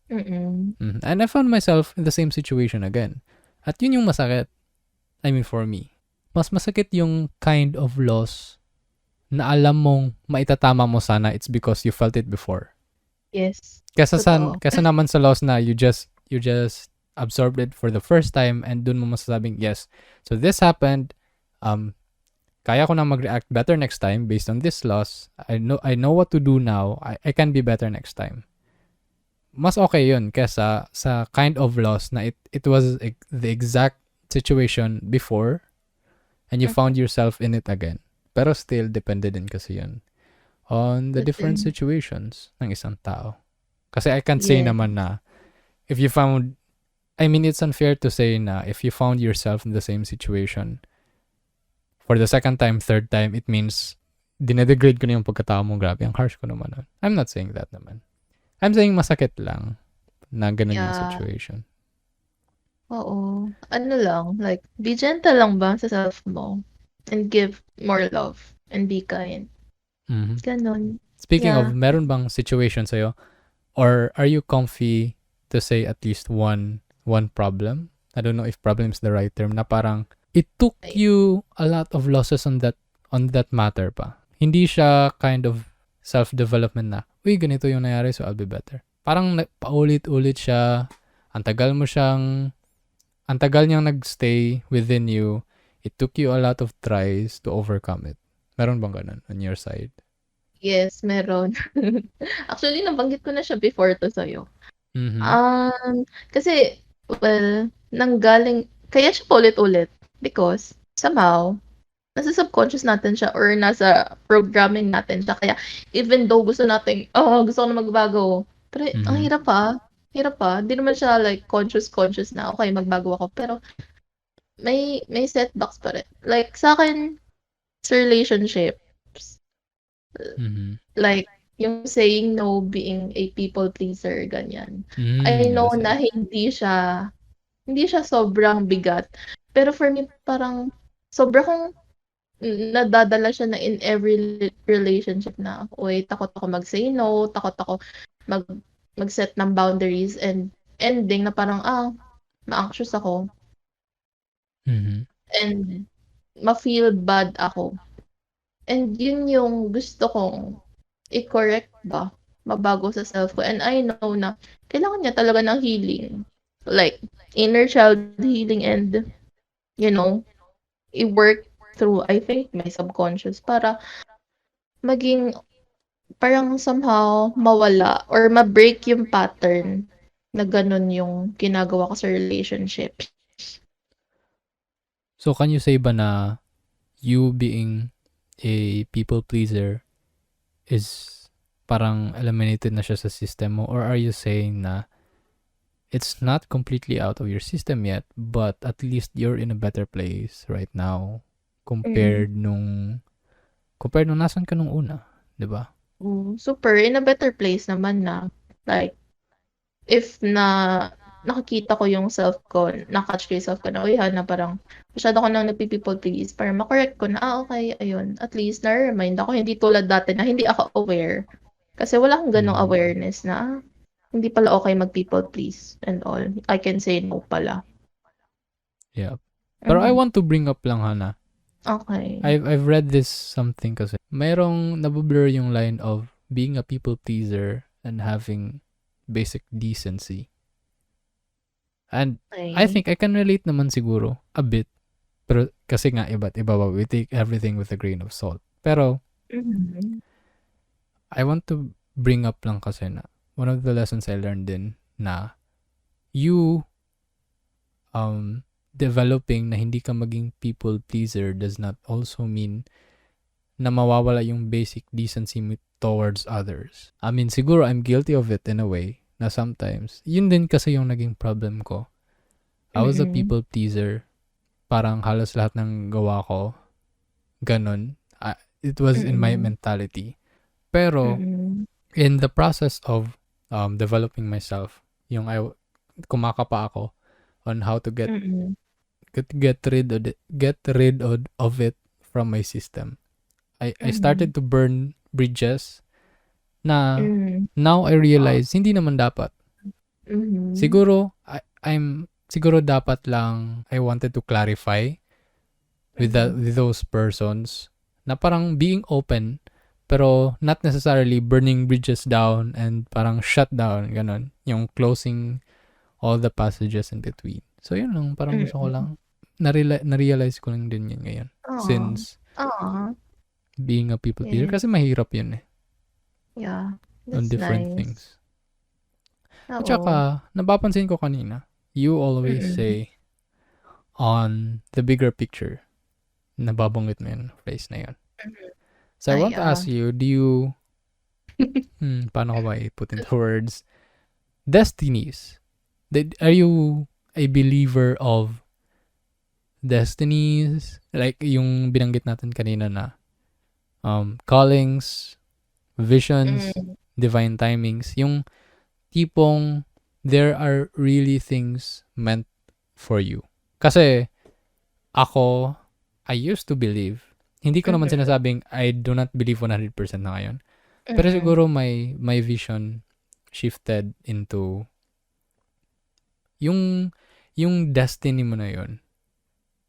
mm. Mhm. And I found myself in the same situation again. At yun yung masakit. I mean, for me. Mas masakit yung kind of loss na alam mong maitatama mo sana it's because you felt it before. Yes, totoo. Kesa naman sa loss na you just absorbed it for the first time and dun mo masasabing, yes, so this happened, um, kaya ko na mag-react better next time based on this loss. I know what to do now. I can be better next time. Mas okay yun kesa sa kind of loss na it was the exact situation before and you Mhm, found yourself in it again. Pero still, depende din kasi yun on the different depende. situations ng isang tao. Kasi I can't say Yes, naman na if you found, I mean, it's unfair to say na if you found yourself in the same situation for the second time, third time, it means dinedegrade ko na yung pagkatao mo. Grabe, ang harsh ko naman nun. I'm not saying that naman. I'm saying masakit lang na ganun yung yeah. situation. Oo. Ano lang, like, be gentle lang ba sa self mo and give more love and be kind. Mhm. Gano'n. Speaking of, Yeah. meron bang situation sa'yo, or are you comfy to say at least one problem? I don't know if problem is the right term, na parang it took Ay, you a lot of losses on that matter pa. Hindi siya kind of self-development na, uy, ganito yung nangyari, so I'll be better. Parang paulit-ulit siya, ang tagal mo siyang, ang tagal niyang nagstay within you, it took you a lot of tries to overcome it. Meron bang ganun on your side? yes, meron. Actually, nabanggit ko na siya before 'to sa'yo. Mhm. Kasi, well, nanggaling kaya siya paulit-ulit because somehow nasa subconscious natin siya or nasa programming natin siya kaya even though gusto nating, gusto ko na magbago, pero ang Mhm. hirap pa. Hindi naman siya like conscious na, "Okey magbago ako." Pero may setbacks pa rin. Like sa'kin sa relationships, Mhm. like yung saying no, being a people pleaser, ganyan. I know Yes, na yes. hindi siya sobrang bigat, pero for me parang sobra kong nadadala siya na in every relationship na, uy, takot ako mag-say no, takot ako mag mag-set ng boundaries and ending na parang, ma-anxious ako Mhm. and ma-feel bad ako. And yun yung gusto kong i-correct ba, mabago sa self ko and I know na kailangan niya talaga ng healing. Like, inner child healing and, you know, i-work through, I think, my subconscious para maging parang somehow mawala or ma-break yung pattern na gano'n yung ginagawa ko sa relationship. So can you say ba na you being a people pleaser is parang eliminated na siya sa system mo, or are you saying na it's not completely out of your system yet, but at least you're in a better place right now Mm. compared nung nasan ka nung una, 'di ba? Super in a better place naman na. Like, if nakikita ko yung self ko, na-catch ko yung self ko na, uy, na parang masyado ko nang nagpi-people please para ma-correct ko na, okey, ayun, at least na-re-remind ako, hindi tulad dati na hindi ako aware. Kasi wala akong gano'ng Mhm. awareness na, hindi pala okey mag-people please and all. I can say no pala. Yeah. Pero I Mhm. want to bring up lang, Hana. Okey. I've read this something kasi. Merong nabublur yung line of being a people pleaser and having basic decency. And I Okey. think I can relate naman siguro a bit. Pero kasi nga iba't iba ba, we take everything with a grain of salt. Pero Mhm. I want to bring up lang kasi na one of the lessons I learned din na you developing na hindi ka maging people pleaser does not also mean na mawawala yung basic decency mo towards others. I mean, siguro I'm guilty of it in a way na sometimes. Yun din kasi yung naging problem ko. I was a Mm. people pleaser. Parang halos lahat ng gawa ko, ganun. It was in my Mm. mentality. Pero, Mm. in the process of developing myself, yung kumakapa ako on how to Mm. get rid of it from my system. I Mhm. started to burn bridges na Hmm. now I Oh. realize hindi naman dapat. Mhm. Siguro dapat lang I wanted to clarify Mhm. with those persons na parang being open pero not necessarily burning bridges down and parang shut down ganun yung closing all the passages in between. So yun lang, parang gusto ko Mm. lang na-realize ko lang din yun ngayon Aw. since Aw. being a people pleaser kasi Yes. mahirap yun Yeah. on That's different nice. things. At Oo. saka, napapansin ko kanina, you always Mm. say on the bigger picture, nababanggit mo yung phrase na yun. Mhm. So I Ay, want to ask you, paano ko ba i-put into words? Destinies. Are you a believer of destinies? Like yung binanggit natin kanina na callings, visions, Mm. divine timings. Yung tipong there are really things meant for you. Kasi ako, I used to believe, hindi ko naman Mhm. sinasabing I do not believe 100% na ngayon. Pero Mm. siguro my vision shifted into yung yung destiny mo na yun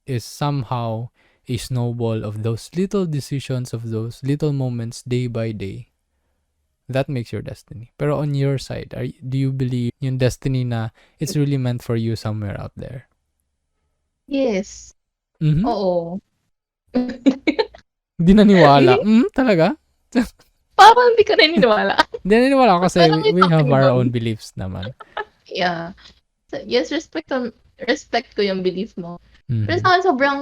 is somehow a snowball of those little decisions, of those little moments day by day that makes your destiny. Pero on your side, do you believe yung destiny na it's really meant for you somewhere out there? Yes. Mhm. Oo. Hindi naniwala. Talaga? Parang hindi ka naniniwala. Hindi naniwala ako kasi Parang may we have something our do'n. own beliefs naman. Yeah. So, yes, respect ko yung belief mo. Pero Mhm. sa'kin sobrang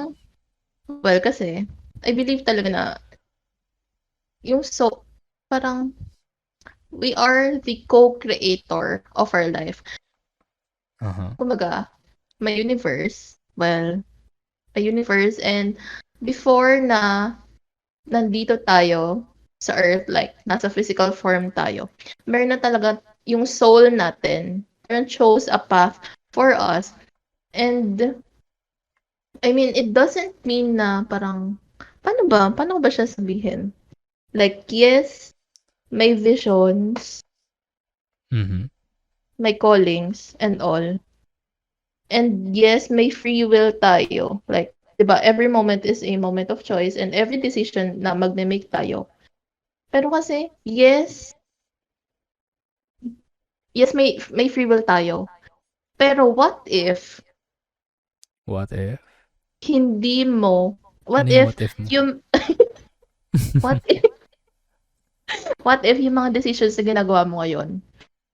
well, kasi I believe talaga na yung parang we are the co-creator of our life. Uh-huh. Kumbaga, may universe, well, a universe and before na nandito tayo sa earth, like nasa physical form tayo, meron na talaga yung soul natin, parang chose a path for us. And I mean, it doesn't mean na parang, paano ko ba siya sabihin? Like, yes, may visions, Mhm. may callings and all. And yes, may free will tayo. Like, 'di ba, every moment is a moment of choice and every decision na magme-make tayo. Pero kasi, yes, may free will tayo. Pero What if? hindi mo, Ano what yung if what if mo? yung, what if, what if yung mga decisions na ginagawa mo ngayon,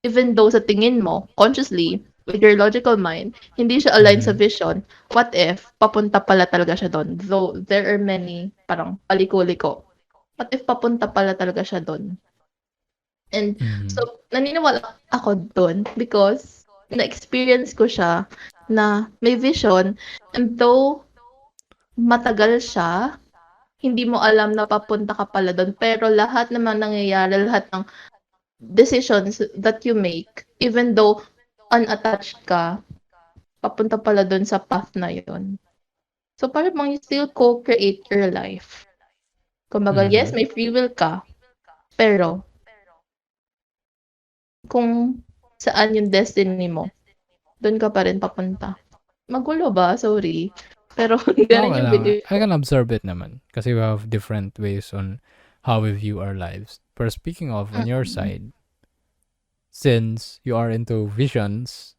even though sa tingin mo, consciously, with your logical mind, hindi siya aligned sa Mhm. vision, what if, papunta pala talaga siya doon? Though, there are many, parang paliko-liko. What if papunta pala talaga siya doon? And Mhm. so, naniniwala ako doon because na-experience ko siya na may vision and though matagal siya, hindi mo alam na papunta ka pala doon. Pero lahat naman nangyayari, lahat ng decisions that you make, even though unattached ka, papunta pala doon sa path na yun. So, parang you still co-create your life. Kumbaga, yes, Mhm. may free will ka, pero kung saan yung destiny mo, doon ka pa rin papunta. Magulo ba? Sorry. Pero Okay ganun yung lang. belief I ko. can absorb it naman. Kasi we have different ways on how we view our lives. But speaking of, on your Mm. side, since you are into visions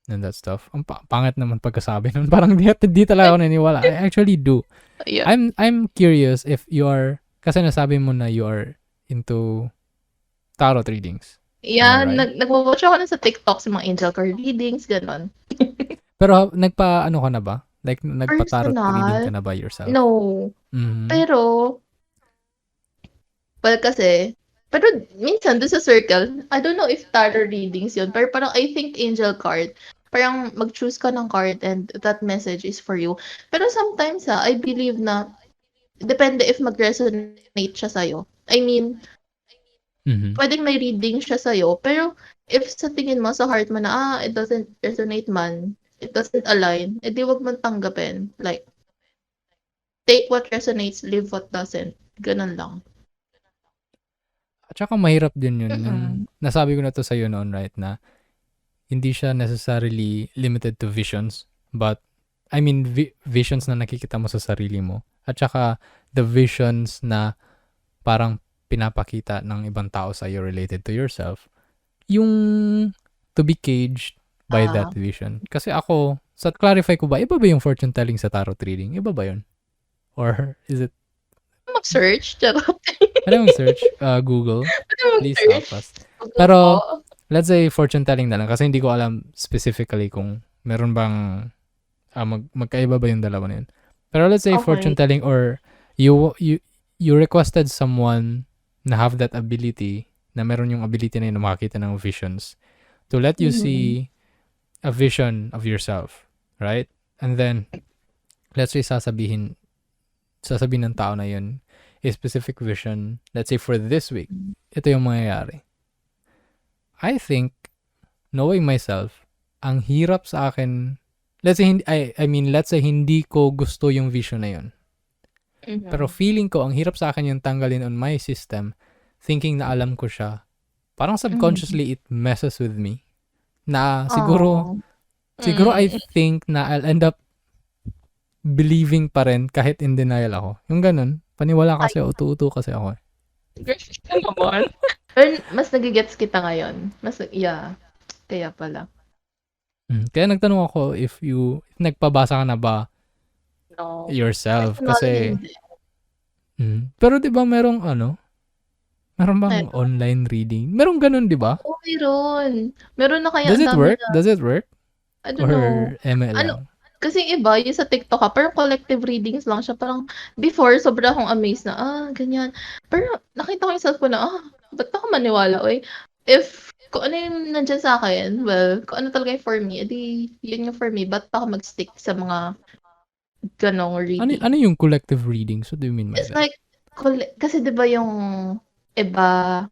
and that stuff, ang pangit naman pagkasabi nun. Parang di talaga ako naniniwala. I actually do. Yeah. I'm curious if you are, kasi nasabi mo na you are into tarot readings. Am I Yeah, right? nagwa-watch ako nun sa TikTok sa mga angel card readings, gano'n. Pero nagpa-ano ka na ba? Like, nagpa-tarot reading ka Personal? na by yourself? No. Mhm. Pero, well, kasi pero minsan dun sa circle, I don't know if tarot readings yun, pero parang I think angel card. Parang mag-choose ka ng card and that message is for you. Pero sometimes, I believe na depende if mag-resonate siya sa'yo. I mean, Mhm. puwedeng may reading siya sa'yo, pero if sa tingin mo, sa heart mo na, it doesn't resonate man, it doesn't align, eh, di wag mong tanggapin. Like, take what resonates, leave what doesn't. Gano'n lang. At saka mahirap din yun. Yung Mm. nasabi ko na to sa'yo noon, right, na hindi siya necessarily limited to visions, but I mean visions na nakikita mo sa sarili mo. At saka the visions na parang pinapakita ng ibang tao sa iyo related to yourself. Yung to be caged by that Ah, vision. Kasi ako, sa clarify ko ba, iba ba yung fortune telling sa tarot reading? Iba ba yun? Or is it, mag-search, charot. ano yung search? Google? Puwede Please help mag-search. us. Google po. Pero, let's say fortune telling na lang kasi hindi ko alam specifically kung meron bang magkaiba ba yung dalawa na yun. Pero let's say fortune Okey. telling or you you you requested someone na have that ability na meron yung ability na yun na makakita ng visions to let you Mhm. see a vision of yourself, right? And then let's say sasabihin ng tao na yun a specific vision, let's say for this week, ito yung mangyayari. I think knowing myself, ang hirap sa akin let's say I mean let's say hindi ko gusto yung vision na yun. Pero Mhm. feeling ko ang hirap sa akin yung tanggalin on my system, thinking na alam ko siya. Parang Mhm. subconsciously it messes with me. Na siguro Oh. siguro I Mm. think na I'll end up believing pa rin kahit in denial ako. Yung ganun. Paniwala Ay, kasi utu-utu kasi ako. grabe ka naman. Pero mas nage-gets kita ngayon. Mas yeah, kaya pala. Kaya nagtanong ako if nagpabasa ka na ba No, yourself personally kasi hindi. pero 'di ba meron bang Meron. online reading? Meron ganun 'di ba? Oo, meron. Meron na kaya Does ang it dami work? na Does it work? I don't know. Or ML Ano, lang? kasi yung iba, yung sa TikTok parang collective readings lang siya. Parang before, sobra akong amazed na, ganyan. Pero nakita ko yung self ko na, ba't ako maniwala? Oy, if kung ano yung nandiyan sa akin, well, kung ano talaga yung for me, edi yun yung for me. Ba't ako mag-stick sa mga ganong Ano reading? yung collective readings? What do you mean by It's that? like, kasi di ba yung iba,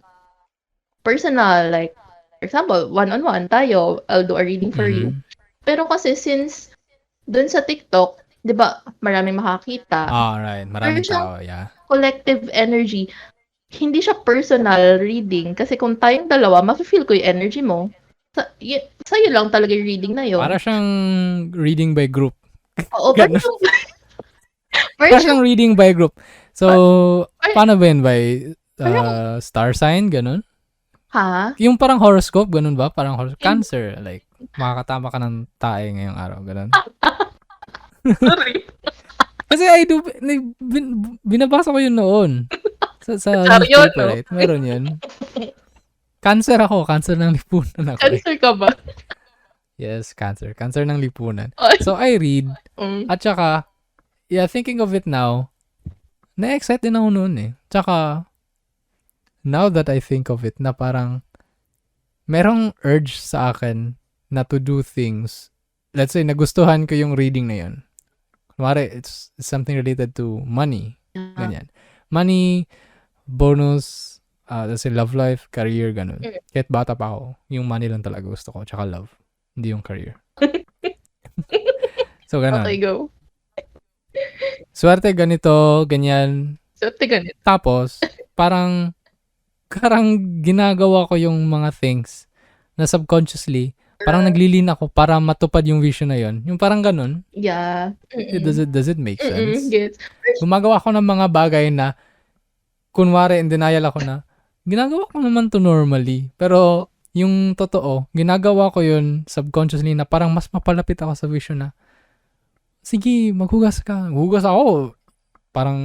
personal, like, for example, one-on-one tayo, I'll do a reading for you. Mhm. Pero kasi since dun sa TikTok, 'di ba, maraming makakita. Right. Meron Maraming siyang tao, yeah. collective energy. Hindi siya personal reading kasi kung tayong dalawa, mafe-feel ko yung energy mo. Sa'yo lang talaga yung reading na Para yun. siyang reading by group. Oo, parang Ganun. parang Para siyang siyang reading by group. pa So, parang paano ba yun? By parang star sign? Ganun? ha? Yung parang horoscope, ganun ba? Parang Hin cancer. Like, makakatama ka ng tae ngayong araw. Ganun. sorry. Kasi binabasa ko yun noon. Sa Saryo, newspaper, 'no? right? Meron yun. Cancer ako. Cancer ng lipunan ako eh. Cancer ka ba? Yes, cancer. Cancer ng lipunan. Ay, So, I read. hmm. At saka, yeah, thinking of it now, na-excite din ako noon eh. Tsaka, now that I think of it, na parang, merong urge sa akin na to do things. Let's say, nagustuhan ko yung reading na yun. Kunwari, it's something related to money. Yeah. Ganyan. Money, bonus, let's say love life, career, ganun. Kahit bata pa ako, yung money lang talaga gusto ko, tsaka love. Hindi yung career. So, Okay, ganun. go. Swerte, ganito, ganyan. Swerte ganito. Tapos, parang ginagawa ko yung mga things na subconsciously, parang naglilin ako para matupad yung vision na yun. Yung parang ganun. Yeah. Does it make sense? Gets. Gumagawa ako ng mga bagay na, kunwari, in denial ako na, ginagawa ko naman to normally. Pero, yung totoo, ginagawa ko yun subconsciously na parang mas mapalapit ako sa vision na, sige, maghugas ka. Hugas ako. Parang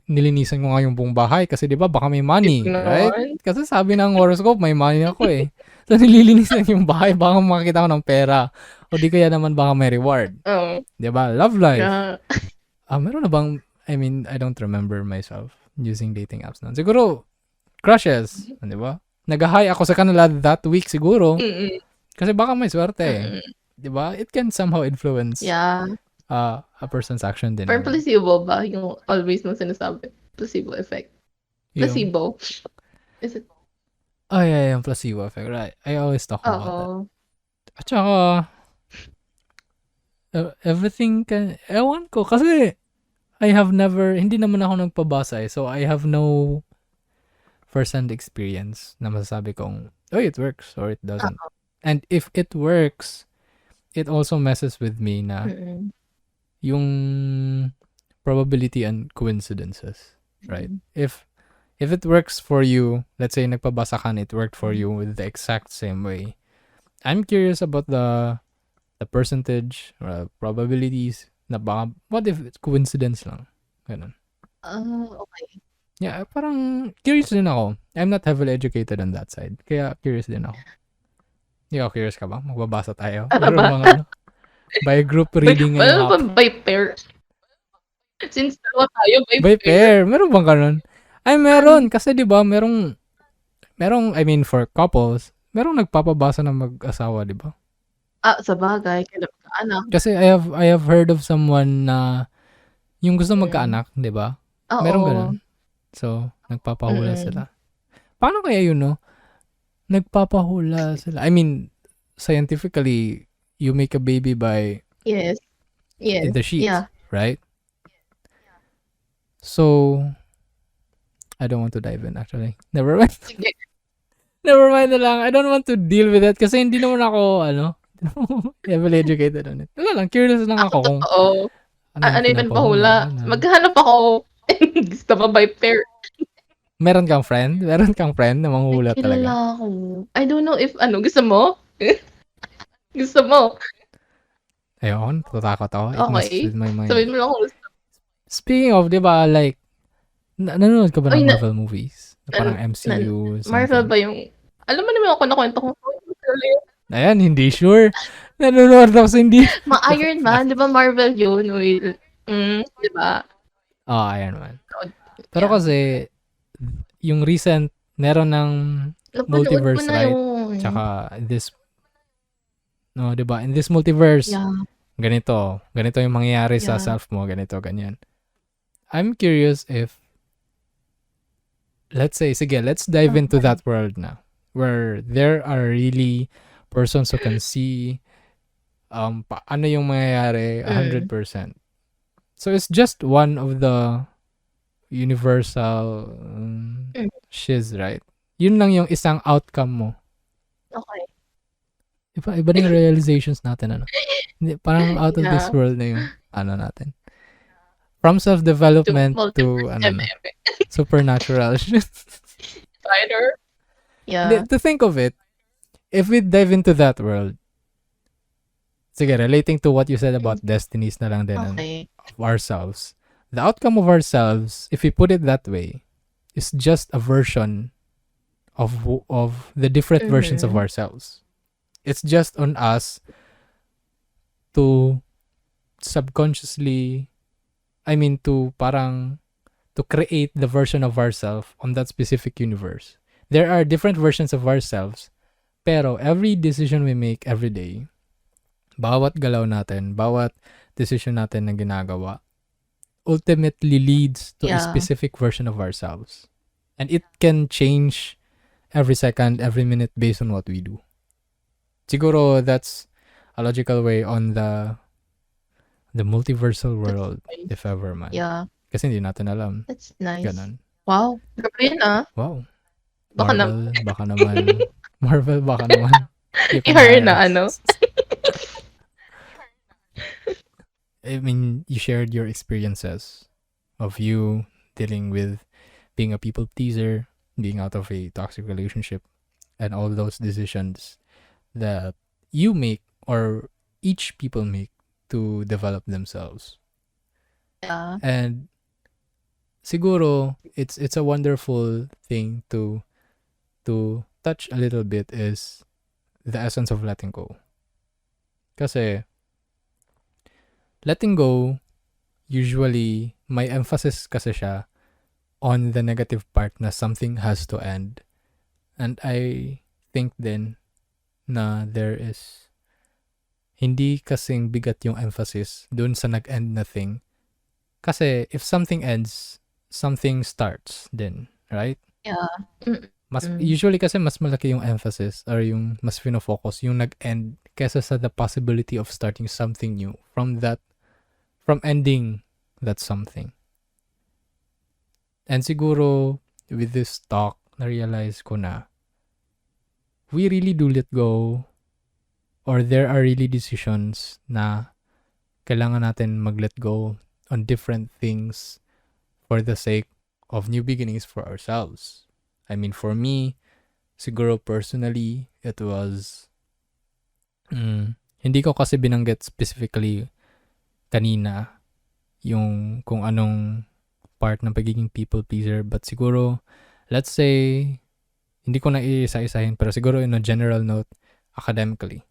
nilinisan ko nga yung buong bahay kasi 'di ba baka may money, right? Naman. Kasi sabi ng horoscope may money ako eh. So nililinis lang yung bahay baka makakita ko ng pera o di kaya naman baka may reward. Oo. 'Di ba? Love life. Yeah. Meron na bang I mean, I don't remember myself using dating apps noon. Siguro crushes, 'di ba? Nag-hi ako sa kanila that week siguro Mm. kasi baka may swerte eh. Mm. 'Di ba? It can somehow influence Yeah. a person's action din Parang naman. placebo ba yung always mong sinasabi? Placebo effect. Yung Placebo. Is it? yeah, yung placebo effect, right? I always talk about that. Oo. At saka, everything can, ewan ko, kasi hindi naman ako nagpabasa eh, so I have no first-hand experience na masasabi kong, oh, it works or it doesn't. Oo. And if it works, it also messes with me na Mm. yung probability and coincidences, right? If it works for you, let's say nagpabasa ka and it worked for you with the exact same way, I'm curious about the percentage or probabilities na baka, what if it's coincidence lang? Ganun. Okay. Yeah, parang curious din ako. I'm not heavily educated on that side. Kaya curious din ako. Ikaw, curious ka ba? Magbabasa tayo? Ano Meron ba? mga by group reading ngayong Ano ba hapon. by pair? Since dalawa tayo, By pair. Meron bang ganun? Ay, meron. Kasi di ba merong, I mean, for couples, merong nagpapabasa ng mag-asawa, di ba? Sabagay. Kailan magkaanak. Kasi I have heard of someone na yung gusto magkaanak, di ba? Merong ganun. Oo. So, nagpapahula Mm. sila. Paano kaya yun, no? Nagpapahula sila. I mean, scientifically, you make a baby by Yes. in Yes. the sheet, Yeah. right? So I don't want to dive in actually. Never mind. Sige. Never mind na lang. I don't want to deal with it kasi hindi naman ako ano, heavily educated on it. Wala lang, curious lang Ako ako kung totoo. ano yung Ano yun pinapahula, pahula, gano'n. maghahanap ako. Gusto mo by pair? Meron kang friend? Meron kang friend na May manghuhula talaga? kilala ako. I don't know if ano, gusto mo? Gusto mo? Ayoko, natatakot ako. It messes Okay. with my mind. Sabihin mo lang kung gusto. Speaking of, di ba, like, nanonood ka ba Uy, ng Marvel movies? Na nan parang nan MCU, Marvel something. ba yung alam mo naman ako nakuwento ko Ayan, hindi sure. Nanonood ako sa hindi. Joke Iron lang. Man, 'di ba Marvel yun, Will? 'Di ba? Oh, ayan man. Od Pero yeah. kasi, yung recent, meron ng Napanood ko multiverse, na right? yun. Tsaka, this, no, di ba? In this multiverse, Yeah, ganito yung mangyayari sa yeah. self mo, ganito, ganyan. I'm curious if, let's say, sige, let's dive into Okay. that world na. Where there are really persons who can see ano yung mangyayari Mm, 100%. So it's just one of the universal hmm, shiz, right? Yun lang yung isang outcome mo. okey. Iba na yung realizations natin, ano? Hindi, parang out of this Yeah, world na yung ano natin. From to self-development to multiverse ano na, MM. supernatural. Spider. Hindi, Yeah, to think of it, if we dive into that world, sige, relating to what you said hmm, about destinies na lang din okey. of ourselves, the outcome of ourselves, if we put it that way, is just a version of the different versions of Mhm. ourselves. It's just on us to subconsciously, I mean, to parang to create the version of ourselves on that specific universe. There are different versions of ourselves, pero every decision we make every day, bawat galaw natin, bawat decision natin na ginagawa, ultimately leads to a Yeah, specific version of ourselves. And it can change every second, every minute based on what we do. Siguro that's a logical way on the multiversal that's world, nice. if ever man. Yeah, Kasi hindi natin alam. that's nice. Ganon. Wow, grabe yun, Wow. Baka nam Marvel, baka naman. Marvel, baka naman. You can i-hire hire na us. ano. I mean, you shared your experiences of you dealing with being a people pleaser, being out of a toxic relationship, and all those decisions that you make or each people make to develop themselves. Yeah, And siguro it's a wonderful thing to touch a little bit is the essence of letting go. Kasi letting go usually may emphasis kasi siya on the negative part na something has to end. And I think din na there is hindi kasing bigat yung emphasis dun sa nag-end na thing. Kasi if something ends, something starts din, right? yeah. Mas Mm. usually kasi mas malaki yung emphasis or yung mas fino-focus yung nag-end kesa sa the possibility of starting something new from ending that something. And siguro with this talk, na-realize ko na we really do let go or there are really decisions na kailangan natin mag-let go on different things for the sake of new beginnings for ourselves. I mean, for me, siguro personally, it was, hindi ko kasi binanggit specifically kanina yung kung anong part ng pagiging people pleaser. But siguro, let's say, hindi ko na iisa-isahin, pero siguro in a general note, academically.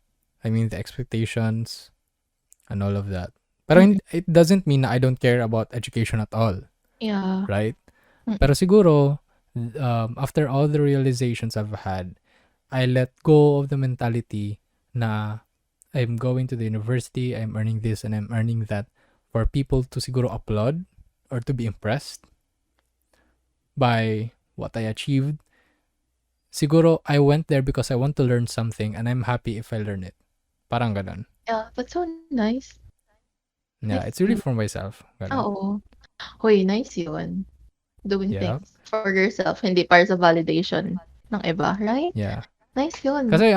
I mean, the expectations and all of that. Pero Mm. it doesn't mean na I don't care about education at all, Yeah. right? Mm. Pero siguro, after all the realizations I've had, I let go of the mentality na I'm going to the university, I'm earning this and I'm earning that for people to siguro applaud or to be impressed by what I achieved. Siguro I went there because I want to learn something and I'm happy if I learn it. Parang ganun. Yeah, that's so nice. Yeah, Nice it's to really hear. for myself. Ganun. Oo. Hoy, nice yun. Doing Yeah. things for yourself, hindi para sa validation ng iba, right? Yeah. Nice yun. Kasi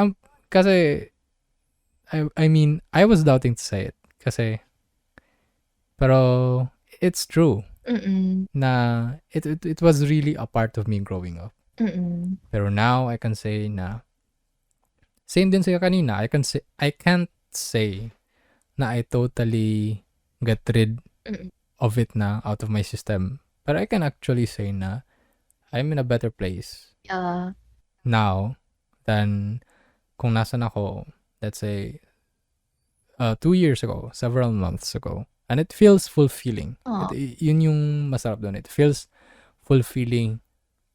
kasi I mean, I was doubting to say it. Kasi pero it's true Mm, na it was really a part of me growing up. mm, Pero now I can say na same din sa'yo kanina. I can't say na I totally get rid mm. of it na out of my system. But I can actually say na I'm in a better place Yeah. now than kung nasan ako, let's say, 2 years ago, several months ago. And it feels fulfilling. Oh, Yun yung masarap doon. It feels fulfilling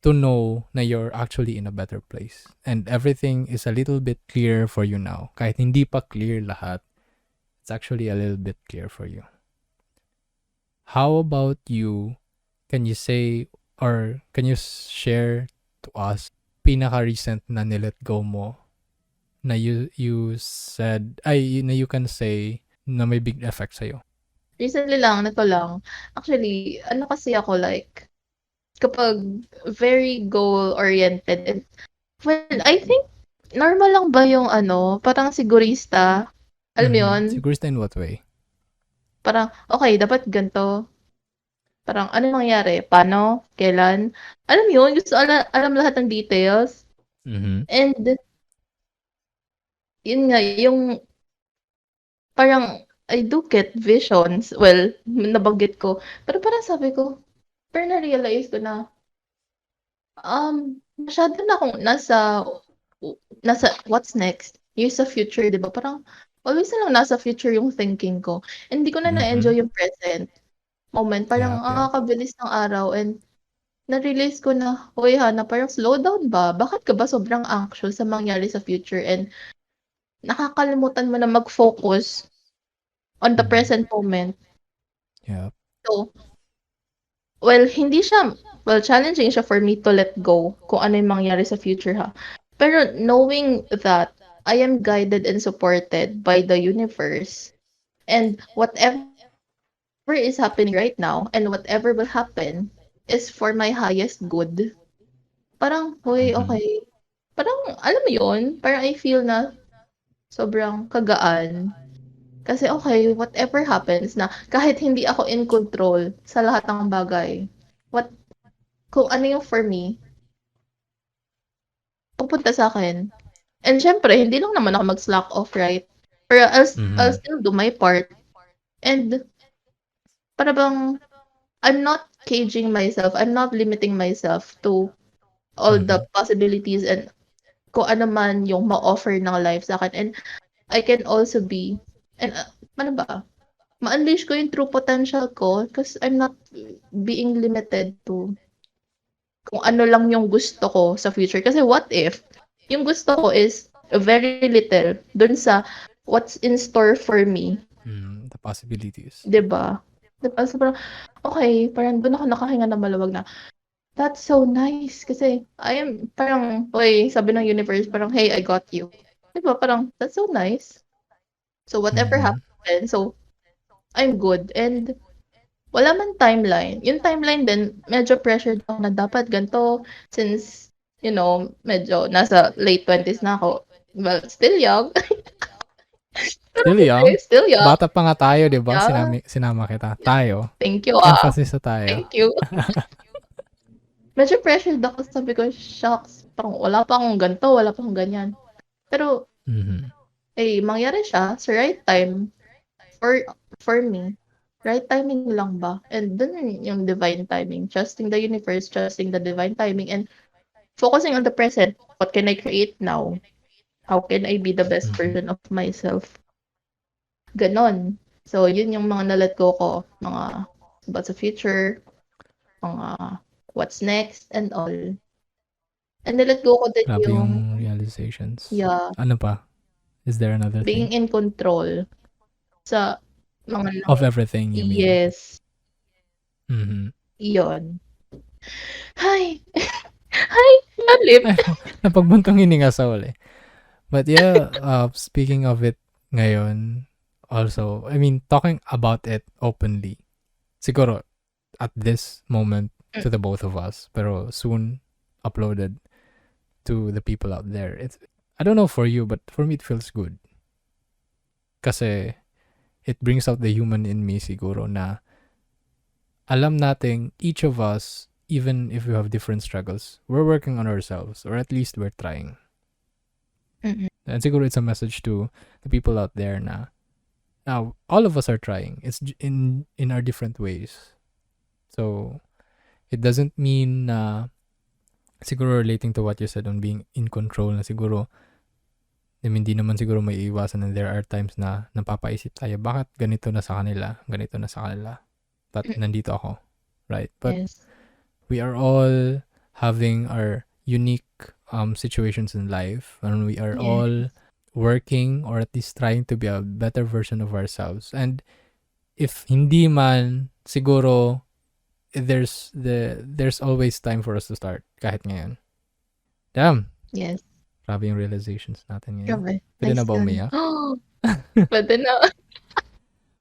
to know na you're actually in a better place. And everything is a little bit clear for you now. Kahit hindi pa clear lahat, it's actually a little bit clear for you. How about you? Can you say or can you share to us pinaka-recent na nilet go mo na you said ay na you can say na may big effect sa'yo? recently lang, nito lang. Actually, ano kasi ako like, kapag very goal-oriented and well, I think normal lang ba yung ano, parang sigurista, alam mo Mhm. yun? Siguro in what way? Parang, okay, dapat ganito. Parang, ano mangyari? Paano? Kailan? Alam mo yun? Gusto alam lahat ng details. Mhm. And, yun nga, yung parang, I do get visions. Well, nabanggit ko. Pero parang sabi ko, pero na-realize ko na, masyado na akong nasa what's next? Yung sa future, 'di ba? Parang always na lang nasa future yung thinking ko. Hindi ko na Mhm. na-enjoy yung present moment. Parang Yep, ang yep. kakabilis ng araw and na-realize ko na, "Hoy Hana, parang slow down ba? Bakit ka ba sobrang anxious sa mangyari sa future and nakakalimutan mo na mag-focus on the Mhm. present moment." Yep. So, well, hindi siya well, challenging siya for me to let go kung ano yung mangyari sa future ha. Pero knowing that I am guided and supported by the universe and whatever is happening right now and whatever will happen is for my highest good. Parang, hoy, Mhm. okay. Parang, alam mo yun? Parang I feel na sobrang kagaan. Kasi okay, whatever happens na kahit hindi ako in control sa lahat ng bagay, what kung ano yung for me, pupunta sa'kin. And siyempre hindi lang naman ako mag-slack off, right? Pero I'll Mhm. still do my part and para bang I'm not caging myself, I'm not limiting myself to all the Mhm. possibilities and kung ano man yung ma-offer ng life sa'kin and I can also be and, ano ba, ma-unleash ko yung true potential ko 'cause I'm not being limited to kung ano lang yung gusto ko sa future. Kasi what if, yung gusto ko is very little dun sa what's in store for me, The possibilities. 'di ba? 'Di ba? So parang, okey, parang dun ako nakahinga ng maluwag na, that's so nice kasi I am parang, uy, sabi ng universe parang, "Hey, I got you." 'Di ba parang, that's so nice. So whatever Mhm. happens, so I'm good and wala man timeline. Yung timeline din medyo pressured ako na dapat gan'to since, medyo nasa late 20s na ako. Well, still young, pero Still young. hindi, still young. Bata pa nga tayo, 'di ba? Yeah, Sinama kita. yeah. Tayo. Thank you, Emphasis sa tayo. thank you. Medyo pressured ako sabi ko, "Shocks, parang wala pa akong gan'to, wala pa akong ganyan." Pero, Mhm. mangyari siya sa right time for for me. Right timing lang ba and dun yung divine timing, trusting the universe, trusting the divine timing and focusing on the present, what can I create now? How can I be the best Mhm. version of myself? Gano'n. So, yun yung mga na-let go ko, mga about sa future, mga what's next and all. And na-let go ko din Grabe yung yung realizations. yeah, Ano pa? Is there another thing? being in control sa mga Of everything, you mean? yes, Mhm. yun. Hay, hay, lalim. Ay, napagbuntong hininga sa uli. But yeah, speaking of it, ngayon, also, I mean, talking about it openly, siguro, at this moment, Mm. to the both of us, pero soon uploaded to the people out there. I don't know for you, but for me, it feels good. Kasi, it brings out the human in me siguro na alam nating each of us, even if we have different struggles, we're working on ourselves, or at least we're trying. Mm-mm. And siguro it's a message to the people out there na all of us are trying. It's in our different ways. So, it doesn't mean na siguro relating to what you said on being in control na siguro hindi naman siguro may iwasan na there are times na napapaisip tayo, bakit ganito na sa kanila, ganito na sa kanila. But Mm. nandito ako, right? But Yes. we are all having our unique situations in life, and we are Yes. all working or at least trying to be a better version of ourselves. And if hindi man, siguro there's always time for us to start kahit ngayon. Damn, Yes. grabe yung realizations natin ngayon. Grabe. Pwede na Nice ba yun. umiyak? Pwede na.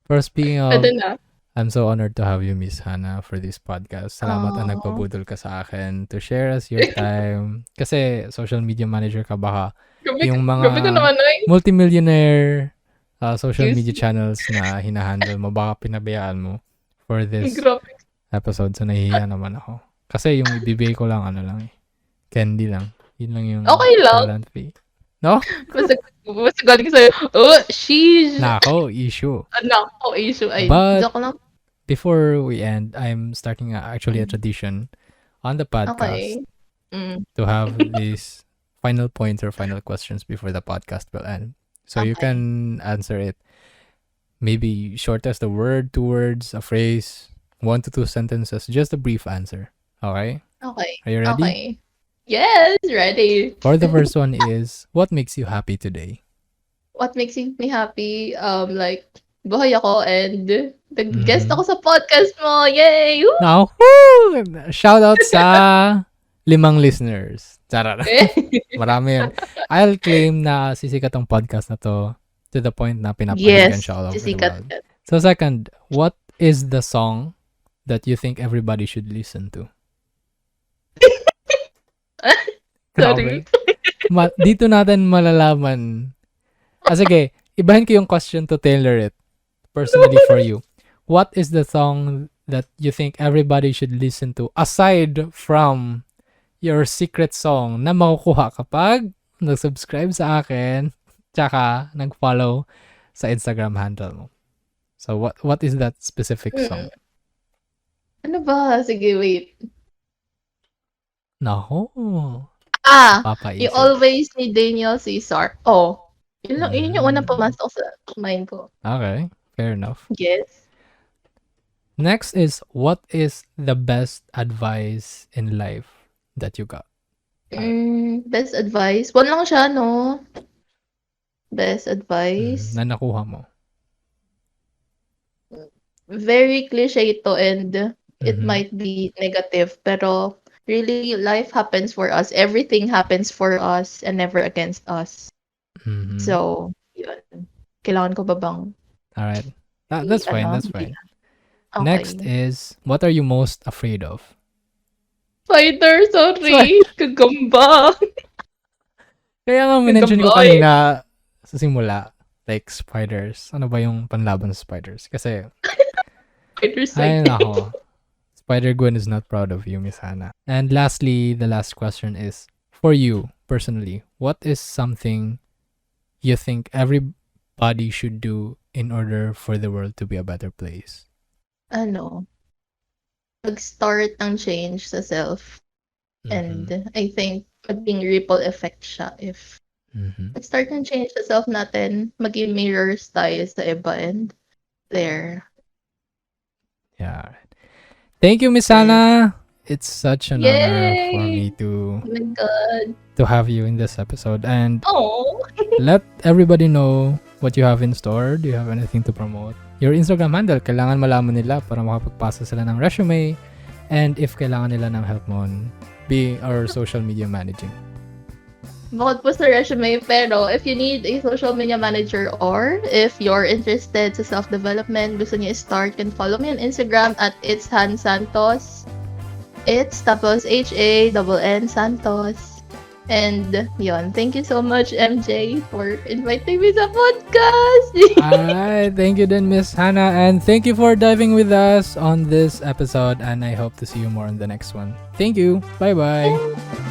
For speaking Pwede of, na. I'm so honored to have you, Miss Hannah, for this podcast. Salamat na Oh. nagpabudol ka sa akin to share us your time. Kasi social media manager ka, baka Grabe, yung grabe ka mga naman, ay. multimillionaire social Yes. media channels na hinahandle mo, baka pinabayaan mo for this Grabe. episode. So, nahihiya naman ako. Kasi yung ibibigay ko lang, ano lang eh, candy lang. Yun lang yung Okay lang. talent fee. No? Basta galing sa'yo. Oh, sheesh. Nako, issue. Anak ko, issue. Ay, But joke lang. before we end, I'm starting actually a tradition on the podcast Okay. Mm. to have these final points or final questions before the podcast will end. So you Okay. can answer it maybe short as a word, 2 words, a phrase, 1 to 2 sentences, just a brief answer. Okay? Okay. Are you ready? Okay. Yes, ready. For the first one is, what makes you happy today? What makes me happy? Like, buhay ako and nag-guest Mhm. ako sa podcast mo. Yay! Woo! Now, woo! Shout out sa 5 listeners. Charot. Marami yan. I'll claim na sisikat ang podcast na to the point na pinapakinggan Yes, siya all over the sisikat world. ka. So second, what is the song that you think everybody should listen to? Sorry. Grabe. Dito natin malalaman. Sige, ibahin ko yung question to tailor it personally for you. What is the song that you think everybody should listen to aside from your secret song na makukuha kapag nag-subscribe sa akin tsaka nag-follow sa Instagram handle mo? So what is that specific song? Ano ba? Sige, wait. Nako. You Papaisip. always need Daniel Caesar. Oh. Yun yung unang pumasok sa mind ko. Okay, fair enough. Yes. Next is, what is the best advice in life that you got? Best advice. One lang siya, no? Best advice. Na nakuha mo. Very cliche ito and it Mhm. might be negative, pero really, life happens for us. Everything happens for us and never against us. Mhm. So, yun. Kailangan ko ba bang Alright. That's fine, ano? that's fine. Okay. Next is, what are you most afraid of? Spider, sorry. Kagamba. Kaya nga minention ko Kagambay. kanina sa simula, like spiders. Ano ba yung panlaban sa spiders? Kasi, Spider ay sight. nako. Spider-Gwen is not proud of you, Miss Hannah. And lastly, the last question is, for you, personally, what is something you think everybody should do in order for the world to be a better place? Ano? Mag-start ng change sa self. And I think maging ripple effect siya if mag-start ng change sa self natin, maging mirrors tayo sa iba and there. Yeah. Thank you, Miss Hannah. It's such an honor for Yay! me Oh my God. to have you in this episode. And Oh. let everybody know what you have in store. Do you have anything to promote? Your Instagram handle, kailangan malaman nila para makapagpasa sila ng resume. And if kailangan nila ng help mo on being or social media managing. bukod po sa resume, pero if you need a social media manager or if you're interested sa self-development, gusto niyo start, can follow me on Instagram at it's Han Santos. It's tapos HANN Santos. And yon, thank you so much MJ for inviting me sa podcast. Alright, thank you then, Miss Hannah, and thank you for diving with us on this episode, and I hope to see you more on the next one. Thank you. Bye bye.